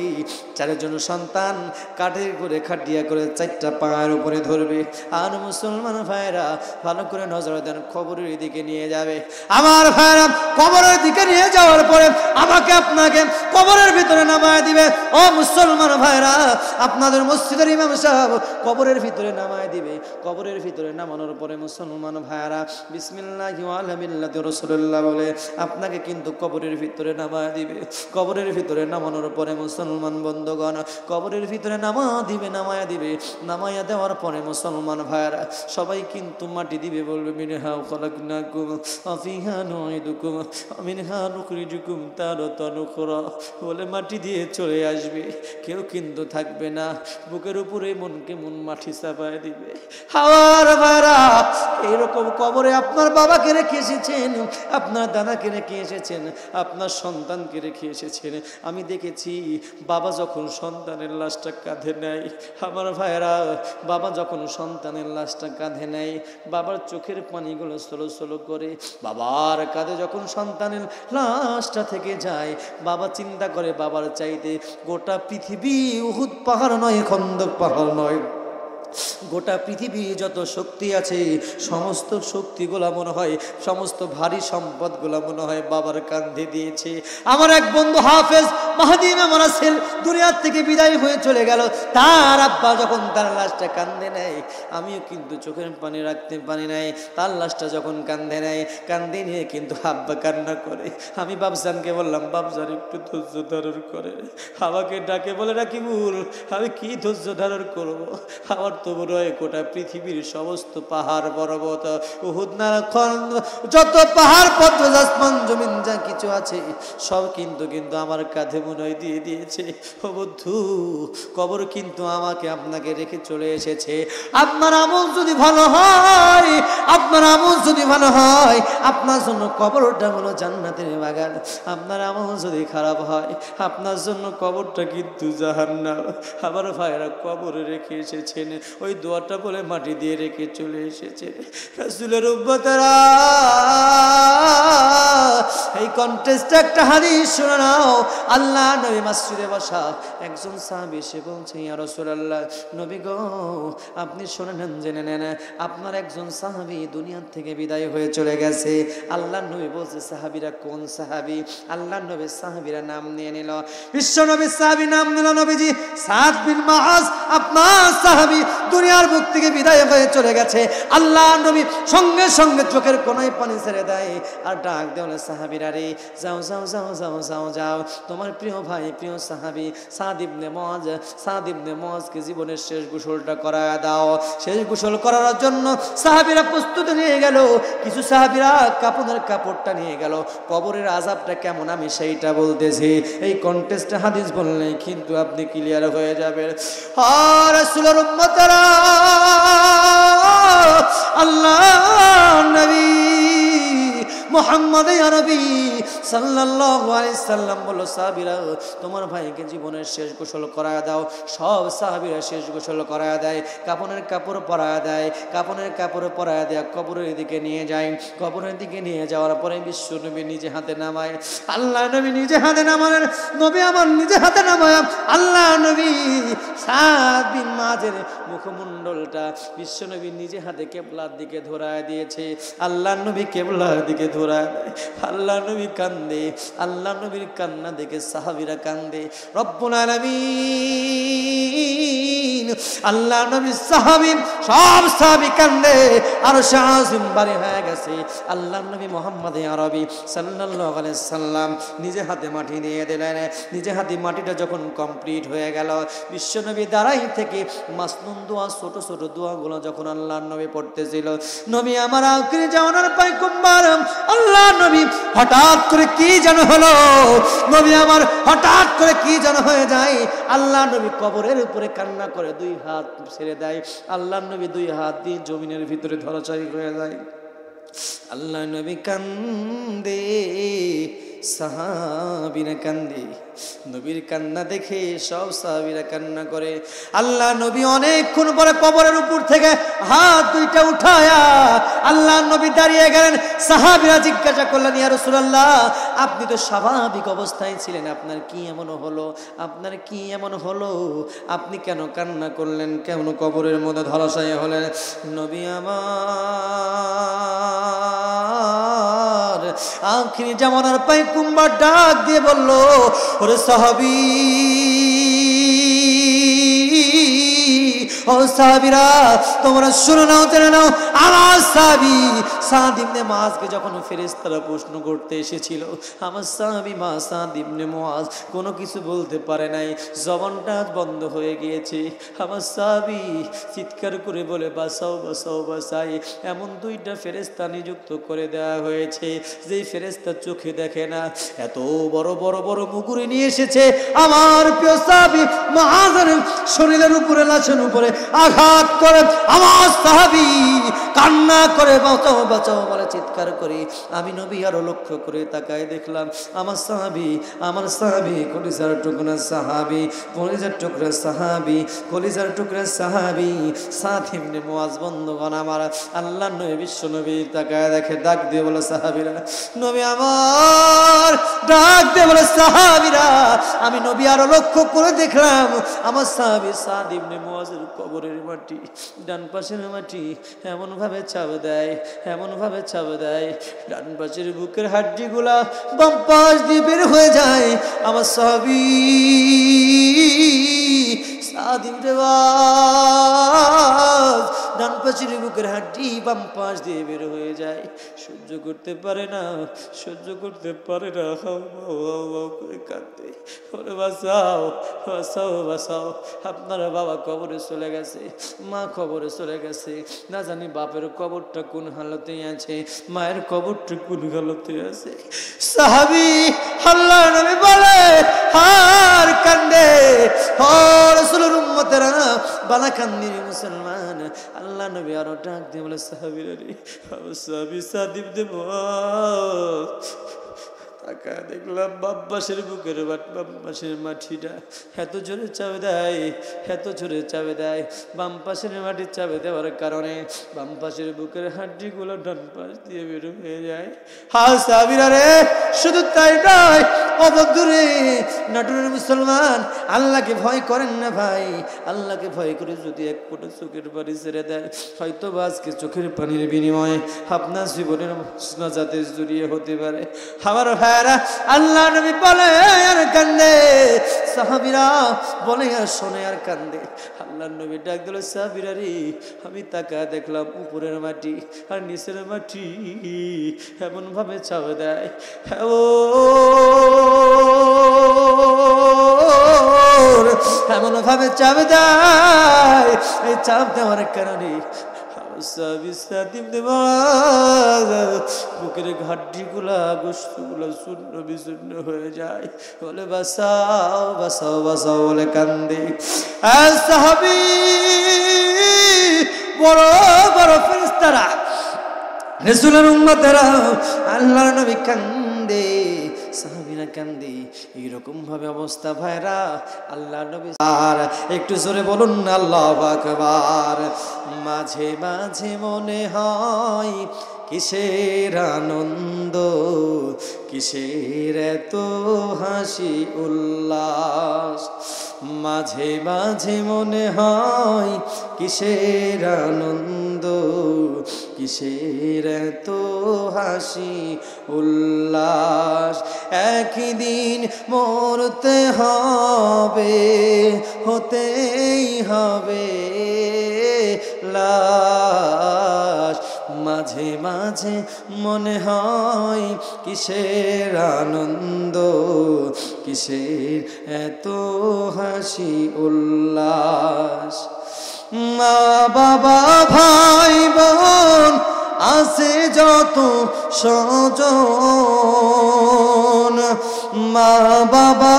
চারজন সন্তান কাঠে করে খাটিয়া করে চারটা পায়ের উপরে ধরবে। আর মুসলমান ভাইরা ভালো করে নজর দেন, কবরের দিকে নিয়ে যাবে। আমার ভাইরা কবরের দিকে নিয়ে যাওয়ার পরে আমাকে আপনাকে কবরের ভিতরে নামায় দিবে। ও মুসলমান ভাইরা, আপনাদের মসজিদের ইমাম সাহেব কবরের ভিতরে নামায় দিবে। কবরের ভিতরে নামানোর পরে মুসলমান ভাইরা বিসমিল্লাহি ওয়া আলা মিল্লাতি রাসূলুল্লাহ বলে আপনাকে কিন্তু কবরের ভিতরে নামায় দিবে। কবরের ভিতরে নামানোর পরে মুসলমান বন্ধুগণ কবরের ভিতরে নামায়া দিবে। নামায়া দেওয়ার পরে মুসলমান ভাইরা সবাই কিন্তু মাটি দিবে, বলবে মিনহা খালাকনাকুম ওয়া ফিহা নুঈদুকুম ওয়া মিনহা নুখরিজুকুম তারাতান উখরা বলে মাটি দিয়ে চলে আসবে। কেউ কিন্তু থাকবে না, বুকের উপরে মনকে মন মাটি চাপায় দিবে। হাওয়ার ভাইরা, এরকম কবরে আপনার বাবাকে রেখে এসেছেন, আপনার দাদাকে রেখে এসেছেন, আপনার সন্তানকে রেখে এসেছেন। আমি দেখেছি বাবা যখন সন্তানের লাশটা কাঁধে নেয়, আমার ভাইরা বাবা যখন সন্তানের লাশটা কাঁধে নেয়, বাবার চোখের পানিগুলো সলো সলো করে। বাবার কাঁধে যখন সন্তানের লাশটা থেকে যায়, বাবা চিন্তা করে বাবার চাইতে গোটা পৃথিবী উহুদ পাহাড় নয়, খন্দক পাহাড় নয়, গোটা পৃথিবী যত শক্তি আছে সমস্ত শক্তিগুলা মনে হয়, সমস্ত ভারী সম্পদগুলা মনে হয় বাবার কাঁধে দিয়েছে। আমার এক বন্ধু হাফেজ মাহদি ইমাম রাসেল দুনিয়ার থেকে বিদায় হয়ে চলে গেল। তার আব্বা যখন তার লাশটা কাঁধে নেয়, আমিও কিন্তু চোখের পানি রাখতে পারি নাই। তার লাশটা যখন কাঁধে নেয়, কাঁধে নিয়ে কিন্তু আব্বা কান্না করে। আমি বাবজানকে বললাম, বাবজান একটু ধৈর্য ধারণ করে। আমাকে ডাকে বলে রাকিবুল, আমি কি ধৈর্য ধারণ করবো? আমার তো মনে হয় গোটা পৃথিবীর সমস্ত পাহাড় পর্বত, উহুদ না যত পাহাড় পর্বত আসমান জমিন যা কিছু আছে সব কিন্তু আমার কাঁধে মনে হয় দিয়ে দিয়েছে। ও বন্ধু, কবর কিন্তু আমাকে আপনাকে রেখে চলে এসেছে। আপনার আমল যদি ভালো হয়, আপনার আমল যদি ভালো হয়, আপনার জন্য কবরটা হলো জান্নাতের বাগান। আপনার আমল যদি খারাপ হয়, আপনার জন্য কবরটা কিন্তু জাহান্নাম। আমার ভাইরা কবরে রেখে এসেছেন, ওই দোয়াটা বলে মাটি দিয়ে রেখে চলে এসেছে। রাসূলের উম্মতেরা, এই কন্টেস্টে একটা হাদিস শুনে নাও। আল্লাহ নবী মসজিদে বসা, একজন সাহাবী এসে বলছে, ইয়া রাসূলুল্লাহ, নবী গো আপনি শুনে নেন, জেনে নেন, আপনার একজন সাহাবী দুনিয়া থেকে বিদায় হয়ে চলে গেছে। আল্লাহ নবী বলছে, সাহাবীরা কোন সাহাবী? আল্লাহ নবী সাহাবীরা নাম নিয়ে নিল। বিশ্ব নবী সাহাবী নাম নিল নবীজি সাদ বিন মুআজ। আপনার সাহাবী দুনিয়ার বুক থেকে বিদায় হয়ে চলে গেছে। আল্লাহ নবী সঙ্গে সঙ্গে চোখের কোনায় পানি ছেড়ে দেয় আর ডাক দেয়, সাহাবীরা রে, যাও যাও যাও যাও যাও যাও, তোমার প্রিয় ভাই প্রিয় সাহাবী সাদ ইবনে মুআজ, সাদ ইবনে মুআজকে জীবনের শেষ গোসলটা করায় দাও। শেষ গোসল করার জন্য সাহাবীরা প্রস্তুতি নিয়ে গেল। কিছু সাহাবীরা কাপড়ের কাপড়টা নিয়ে গেল। কবরের আযাবটা কেমন আমি সেইটা বলতেছি। এই কন্টেস্টে হাদিস বললে কিন্তু আপনি ক্লিয়ার হয়ে যাবেন। আর রাসূলের উম্মতেরা, আল্লাহ নবী মুহাম্মদ আরবি সাল্লাল্লাহু আলাইহি সাল্লাম বলল, সাহাবীরা তোমার ভাইকে জীবনের শেষ গোসল করায় দাও। সব সাহাবীরা শেষ গোসল করায় দেয়, কাপনের কাপড় পরায় দেয়, কাপনের কাপড় পরায় দেয়, কবরের দিকে নিয়ে যায়। কবরের দিকে নিয়ে যাওয়ার পরে বিশ্ব নবী নিজে হাতে নামায়। আল্লাহ নবী নিজে হাতে নামালেন। নবী আমার নিজে হাতে নামায় আল্লাহ নবী সাদ বিন মুআজের মুখমণ্ডলটা বিশ্ব নবী নিজে হাতে কিবলার দিকে ধরায় দিয়েছে। আল্লাহ নবী কিবলার দিকে ধরায় দেয়। আল্লাহ নবী কান্দে। আল্লাহ নবীর কান্না দেখে সাহাবীরা কান্দে। রব্বুল আলামিন, আল্লাহ নবী সাহাবী সব সাহাবী কান্দে। আরশে আজিম ভারী হয়ে গেছে। আল্লাহ নবী মুহাম্মদ আরবি সাল্লাল্লাহু আলাইহি সাল্লাম নিজে হাতে মাটি দিয়ে দিলেন। নিজে হাতে মাটিটা যখন কমপ্লিট হয়ে গেল, বিশ্ব নবী দাঁড়াই থেকে মাসনুন দোয়া, ছোট ছোট দোয়াগুলো যখন আল্লাহ নবী পড়তেছিল, নবী আমার আখিরি জাওয়ানার পয়গম্বর আল্লাহ নবী হঠাৎ করে কি যেন হলো, নবী আমার হঠাৎ করে কি যেন হয়ে যায়। আল্লাহ নবী কবরের উপরে কান্না করে দুই হাত ছেড়ে দেয়। আল্লাহ নবী দুই হাত দিয়ে জমিনের ভিতরে ধরাচারি হয়ে যায়। আল্লাহ নবী কান্দে। সাহাবীরা কান্দে। নবীর কান্না দেখে সব সাহাবীরা কান্না করে। আল্লাহ নবী অনেকক্ষণ পরে কবরের উপর থেকে হাত দুইটা উঠায়া আল্লাহ নবী দাঁড়িয়ে গেলেন। সাহাবীরা জিজ্ঞাসা করলেন, ইয়া রাসূলুল্লাহ, আপনি তো স্বাভাবিক অবস্থায় ছিলেন, আপনার কি এমন হলো? আপনার কি এমন হলো? আপনি কেন কান্না করলেন? কেন কবরের মধ্যে ধরাশায়ী হলেন? নবী আমার আখিরি জামানার পায়কুম্বার ডাক দিয়ে বলল, ওরে সাহাবী, ও সাহাবীরা, তোমরা শুনে নাও, জেনে নাও, আমার সাহাবী সাদ ইবনে মুআজকে যখন ফেরেশতারা প্রশ্ন করতে এসেছিল, আমার সাহাবী সাদ ইবনে মুআজ কোনো কিছু বলতে পারে নাই, জবানটা বন্ধ হয়ে গিয়েছে। আমার সাহাবী চিৎকার করে বলে, বাঁচাও বাঁচাও বাঁচাই। এমন দুইটা ফেরেশতা নিযুক্ত করে দেওয়া হয়েছে যেই ফেরেশতা চোখে দেখে না, এত বড় বড় বড় মুগুরি নিয়ে এসেছে আমার প্রিয় সাহাবী মুআজের শরীরের উপরে, লাশের উপরে আঘাত করে আমার সাহাবী কান্না করে বাঁচাও বাঁচাও বলে চিৎকার করে। আমি নবী আরো লক্ষ্য করে তাকায় দেখলাম আমার সাহাবী কলিজার টুকরা সাহাবী, কলিজার টুকরা সাহাবী, কলিজার টুকরা সাহাবী সাদ ইবনে মুআজ। বন্ধুগণ আমার, আল্লাহ নবী বিশ্ব নবী তাকায় দেখে, ডাক দিয়ে বলে, সাহাবীরা, নবী আমার ডাক দিয়ে বলে, সাহাবীরা, আমি নবী আরো লক্ষ্য করে দেখলাম আমার সাহাবী সাদ ইবনে মুআজের কবরের মাটি, ডান পাশের মাটি এমন ভাবে চাপ দেয়, এমন ভাবে চাপ দেয়, ডান পাশের বুকের হাড্ডিগুলা বাম পাশ দিয়ে বের হয়ে যায়। আমার সাহাবী সাদ ইবনে মুআজ ডান পাশের বুকের হাড্ডি বাম পাশ দিয়ে বের হয়ে যায়। সহ্য করতে পারে না, সহ্য করতে পারে না, হাও হাও হাও করে কাঁদে, ওরে বাঁচাও বাঁচাও বাঁচাও। আপনারা বাবা কবরে চলে গেছে, মা কবরে চলে গেছে, না জানি বাপের কবরটা কোন হালতে আছে, মায়ের কবরটা কোন হালতে আছে। সাহাবী আল্লাহ নবী বলে আর কান্দে, ও রাসূলের উম্মতেরা বালা কান্দি মুসলমান। আল্লাহ নবী আরো ডাক দিয়ে বলে, সাহাবীরা রে, সাহাবী সাদ ইবনে মুআজ তাকায় দেখলাম বাম পাশের বুকের বাম পাশের মাটিটা এত জোরে চাপে দেয়, এত জোরে চাপে দেয়। বাম পাশের মাটি চাপে দেওয়ার কারণে বাম পাশের বুকের হাড্ডিগুলো ডান পাশ দিয়ে বের হয়ে যায়। হ্যাঁ সাহাবীরা রে, শুধু তাই নয়, ও বন্ধুরে, নাটোরের মুসলমান, আল্লাহকে ভয় করেন না ভাই। আল্লাহকে ভয় করে যদি এক ফোঁটা চোখের পানি ছেড়ে দেয়, হয়তো আজকে চোখের পানির বিনিময়ে আপনার জীবনের নাজাতের জড়িয়ে হতে পারে। আমার ভাইরা, আল্লাহ নবী বলে আর কান্দে, সাহাবীরা বলে আর শোনে আর কান্দে। আল্লাহ নবী ডাক দিল, সাহাবীরা রে, আমি তাকা দেখলাম উপরের মাটি আর নিচের মাটি এমন ভাবে চাপ দেয়, এমন ভাবে চাপ দেয়, এই চাপ দেওয়ার কারণে বুকের হাড্ডিগুলা গোশতগুলা শূন্য বিশূন্য হয়ে যায়। বলে বাঁচাও বাঁচাও বাঁচাও বলে কান্দে। সাহাবী বড় বড় ফেরেশতারা, রাসূলের উম্মতেরা, আল্লাহর নবী কান্দে, সাহাবীরা কান্দে। এইরকম ভাবে অবস্থা ভাইরা। আল্লাহ নবী আর একটু জোরে বলুন না আল্লাহু আকবার। মাঝে মাঝে মনে হয় কিসের আনন্দ, কিসের এত হাসি উল্লাস। মাঝে মাঝে মনে হয় কিসের আনন্দ, কিসের এত হাসি উল্লাস। একদিন মরতে হবে, হতেই হবে লাশ। মাঝে মাঝে মনে হয় কিসের আনন্দ, কিসের এত হাসি উল্লাস। মা বাবা ভাই বোন আছে যত স্বজন, মা বাবা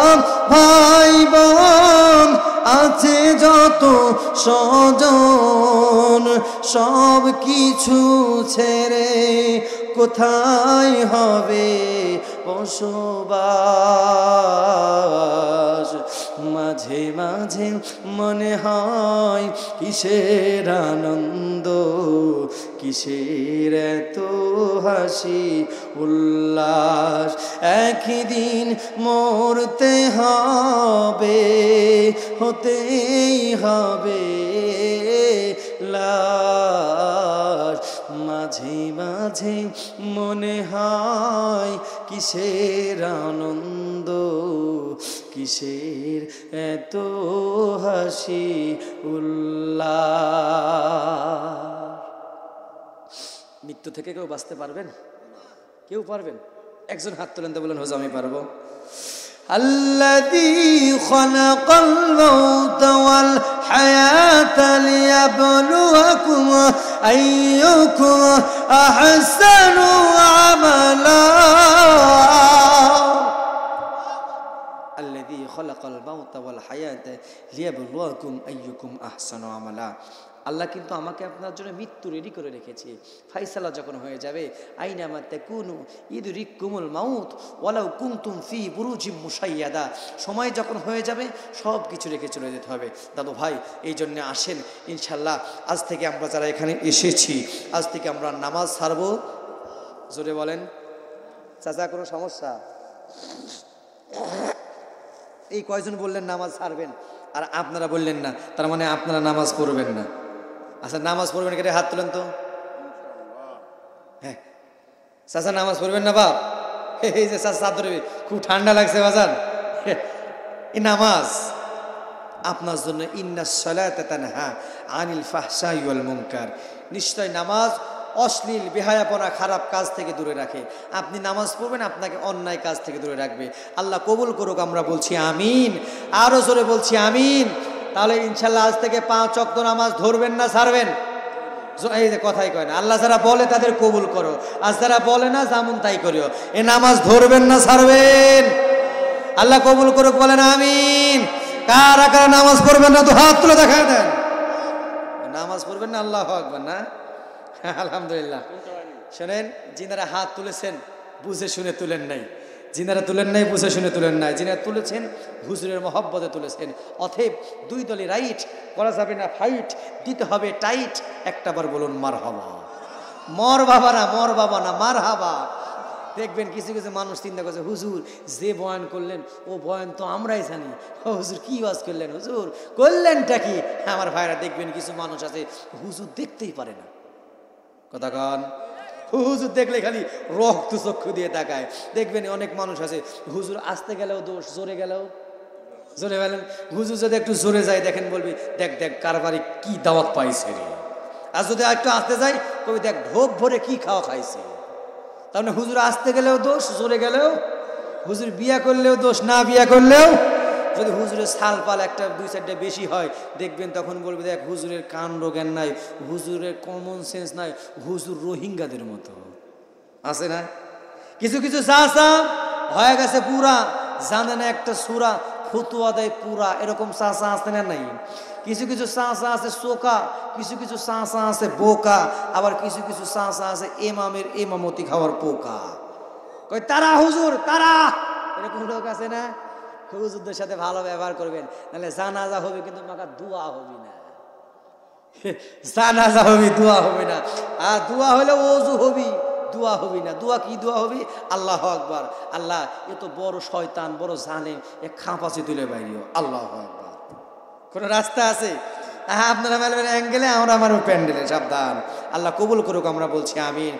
ভাই বোন আছে যত স্বজন, সব কিছু ছেড়ে কোথায় হবে বসবাস। মাঝে মাঝে মনে হয় কিসের আনন্দ, কিসের এত হাসি উল্লাস। একই দিন মরতে হবে, হতেই হবে লাশ। মাঝে মাঝে মনে হয় কিসের আনন্দ, কিসের এত হাসি উল্লাস। মৃত্যু থেকে কেউ বাঁচতে পারবেন? কেউ পারবেন? একজন হাত তুলেন তো বলেন হুজুর আমি পারবো। الذي خلق الموت والحياة ليبلوكم أيكم أحسن عملا الذي خلق الموت والحياة ليبلوكم أيكم أحسن عملا। আল্লাহ কিন্তু আমাকে আপনার জন্য মৃত্যু রেডি করে রেখেছে। ফাইসালা যখন হয়ে যাবে, আইনামা তাকুনু ইদরিকুমুল মাউত ওয়ালাউ কুনতুম ফি বুরুজিম মুশাইয়াদা, সময় যখন হয়ে যাবে সব কিছু রেখে চলে যেতে হবে। দাদু ভাই এই জন্য আসেন ইনশাল্লাহ আজ থেকে আমরা যারা এখানে এসেছি, আজ থেকে আমরা নামাজ ছাড়বো। জোরে বলেন চাচা, কোনো সমস্যা? এই কয়জন বললেন নামাজ ছাড়বেন আর আপনারা বললেন না, তার মানে আপনারা নামাজ পড়বেন না। আচ্ছা নামাজ পড়বেন কেটে হাত তুলেন তো। হ্যাঁ চাচা নামাজ পড়বেন না বাপ? এই যে চাচা ধরবে, খুব ঠান্ডা লাগছে বাজান। এই নামাজ আপনার জন্য ইন্নাস সালাতা তানহা আনিল ফাহশাই ওয়াল মুনকার, নিশ্চয় নামাজ অশ্লীল বেহায়াপনা খারাপ কাজ থেকে দূরে রাখে। আপনি নামাজ পড়বেন, আপনাকে অন্যায় কাজ থেকে দূরে রাখবে। আল্লাহ কবুল করুক, আমরা বলছি আমিন, আরো জোরে বলছি আমিন। তাহলে ইনশাল্লাহ আজ থেকে 5 ওয়াক্ত নামাজ ধরবেন না ছাড়বেন? এই যে কথাই কয় না, আল্লাহ যারা বলে তাদের কবুল করো, আর যারা বলে না যেমন তাই করিও। এ নামাজ ধরবেন না ছাড়বেন? আল্লাহ কবুল করুক, বলেন আমিন। কারা কারা নামাজ পড়বেন না তো হাত তুলে দেখা দেন। নামাজ পড়বেন না? আল্লাহু আকবার। না আলহামদুলিল্লাহ। শোনেন, যিনারা হাত তুলেছেন বুঝে শুনে তুলেন নাই, যিনারা তুলেন নাই বুঝে শুনে তুলেন নাই, যিনারা তুলেছেন হুজুরের মহব্বতে তুলেছেন। অতএব দুই দলই রাইট, করা যাবে না ফাইট, দিতে হবে টাইট। একটা বার বলুন মারহাবা। মর বাবা না, মর বাবা না, মারহাবা। দেখবেন কিছু কিছু মানুষ চিন্তা করছে, হুজুর যে বয়ান করলেন ও বয়ান তো আমরাই জানি, হুজুর কি ওয়াজ করলেন, হুজুর করলেনটা কি? আমার ভাইরা দেখবেন কিছু মানুষ আছে হুজুর দেখতেই পারে না। কথা কন, হুজুর দেখলে খালি রক্ত চক্ষু দিয়ে তাকায়। দেখবেন অনেক মানুষ আছে হুজুর আসতে গেলেও দোষ, জোরে গেলেও জোরে গেলেন। হুজুর যদি একটু জোরে যায় দেখেন বলবি দেখ দেখ কারবারি কি দাওয়াত পাইছে রে। আর যদি একটু আসতে যাই কবি দেখ ঢোক ভরে কি খাওয়া খাইছে। তার মানে হুজুর আসতে গেলেও দোষ, জোরে গেলেও। হুজুর বিয়া করলেও দোষ, না বিয়া করলেও। যদি হুজুরের সাল পাল একটা 2-4টা বেশি হয় দেখবেন তখন বলবে দেখ হুজুরের কাণ্ড জ্ঞান নাই, হুজুরের কমন সেন্স নাই, হুজুর রোহিঙ্গাদের মতো আছে না। কিছু কিছু চাচা হয়ে গেছে পুরা, জানে না একটা সূরা, ফতুয়া দেয় পুরা, এরকম চাচা আছে না নাই? কিছু কিছু চাচা আছে চোকা, কিছু কিছু চাচা আছে বোকা, আবার কিছু কিছু চাচা আছে এমামের এমামতি খাওয়ার পোকা। কই তারা হুজুর তারা, এরকম লোক আছে না? হুজুরদের সাথে ভালো ব্যবহার করবেন, নাহলে জানাজা হবে কিন্তু মাকা দোয়া হবে না। জানাজা হবে, দোয়া হবে না। আর দোয়া হলে ওযু হবি, দোয়া হবি না। দোয়া কি দোয়া হবি? আল্লাহু আকবার। আল্লাহ এ তো বড় শয়তান, বড় জালেম, এ খাপাসে তুলে বাইরিও। আল্লাহু আকবার। কোন রাস্তা আছে? আপনারা মেলবেন অ্যাঙ্গেলে, আমরা আমার প্যান্ডেলে। সাবধান। আল্লাহ কবুল করুক, আমরা বলছি আমিন।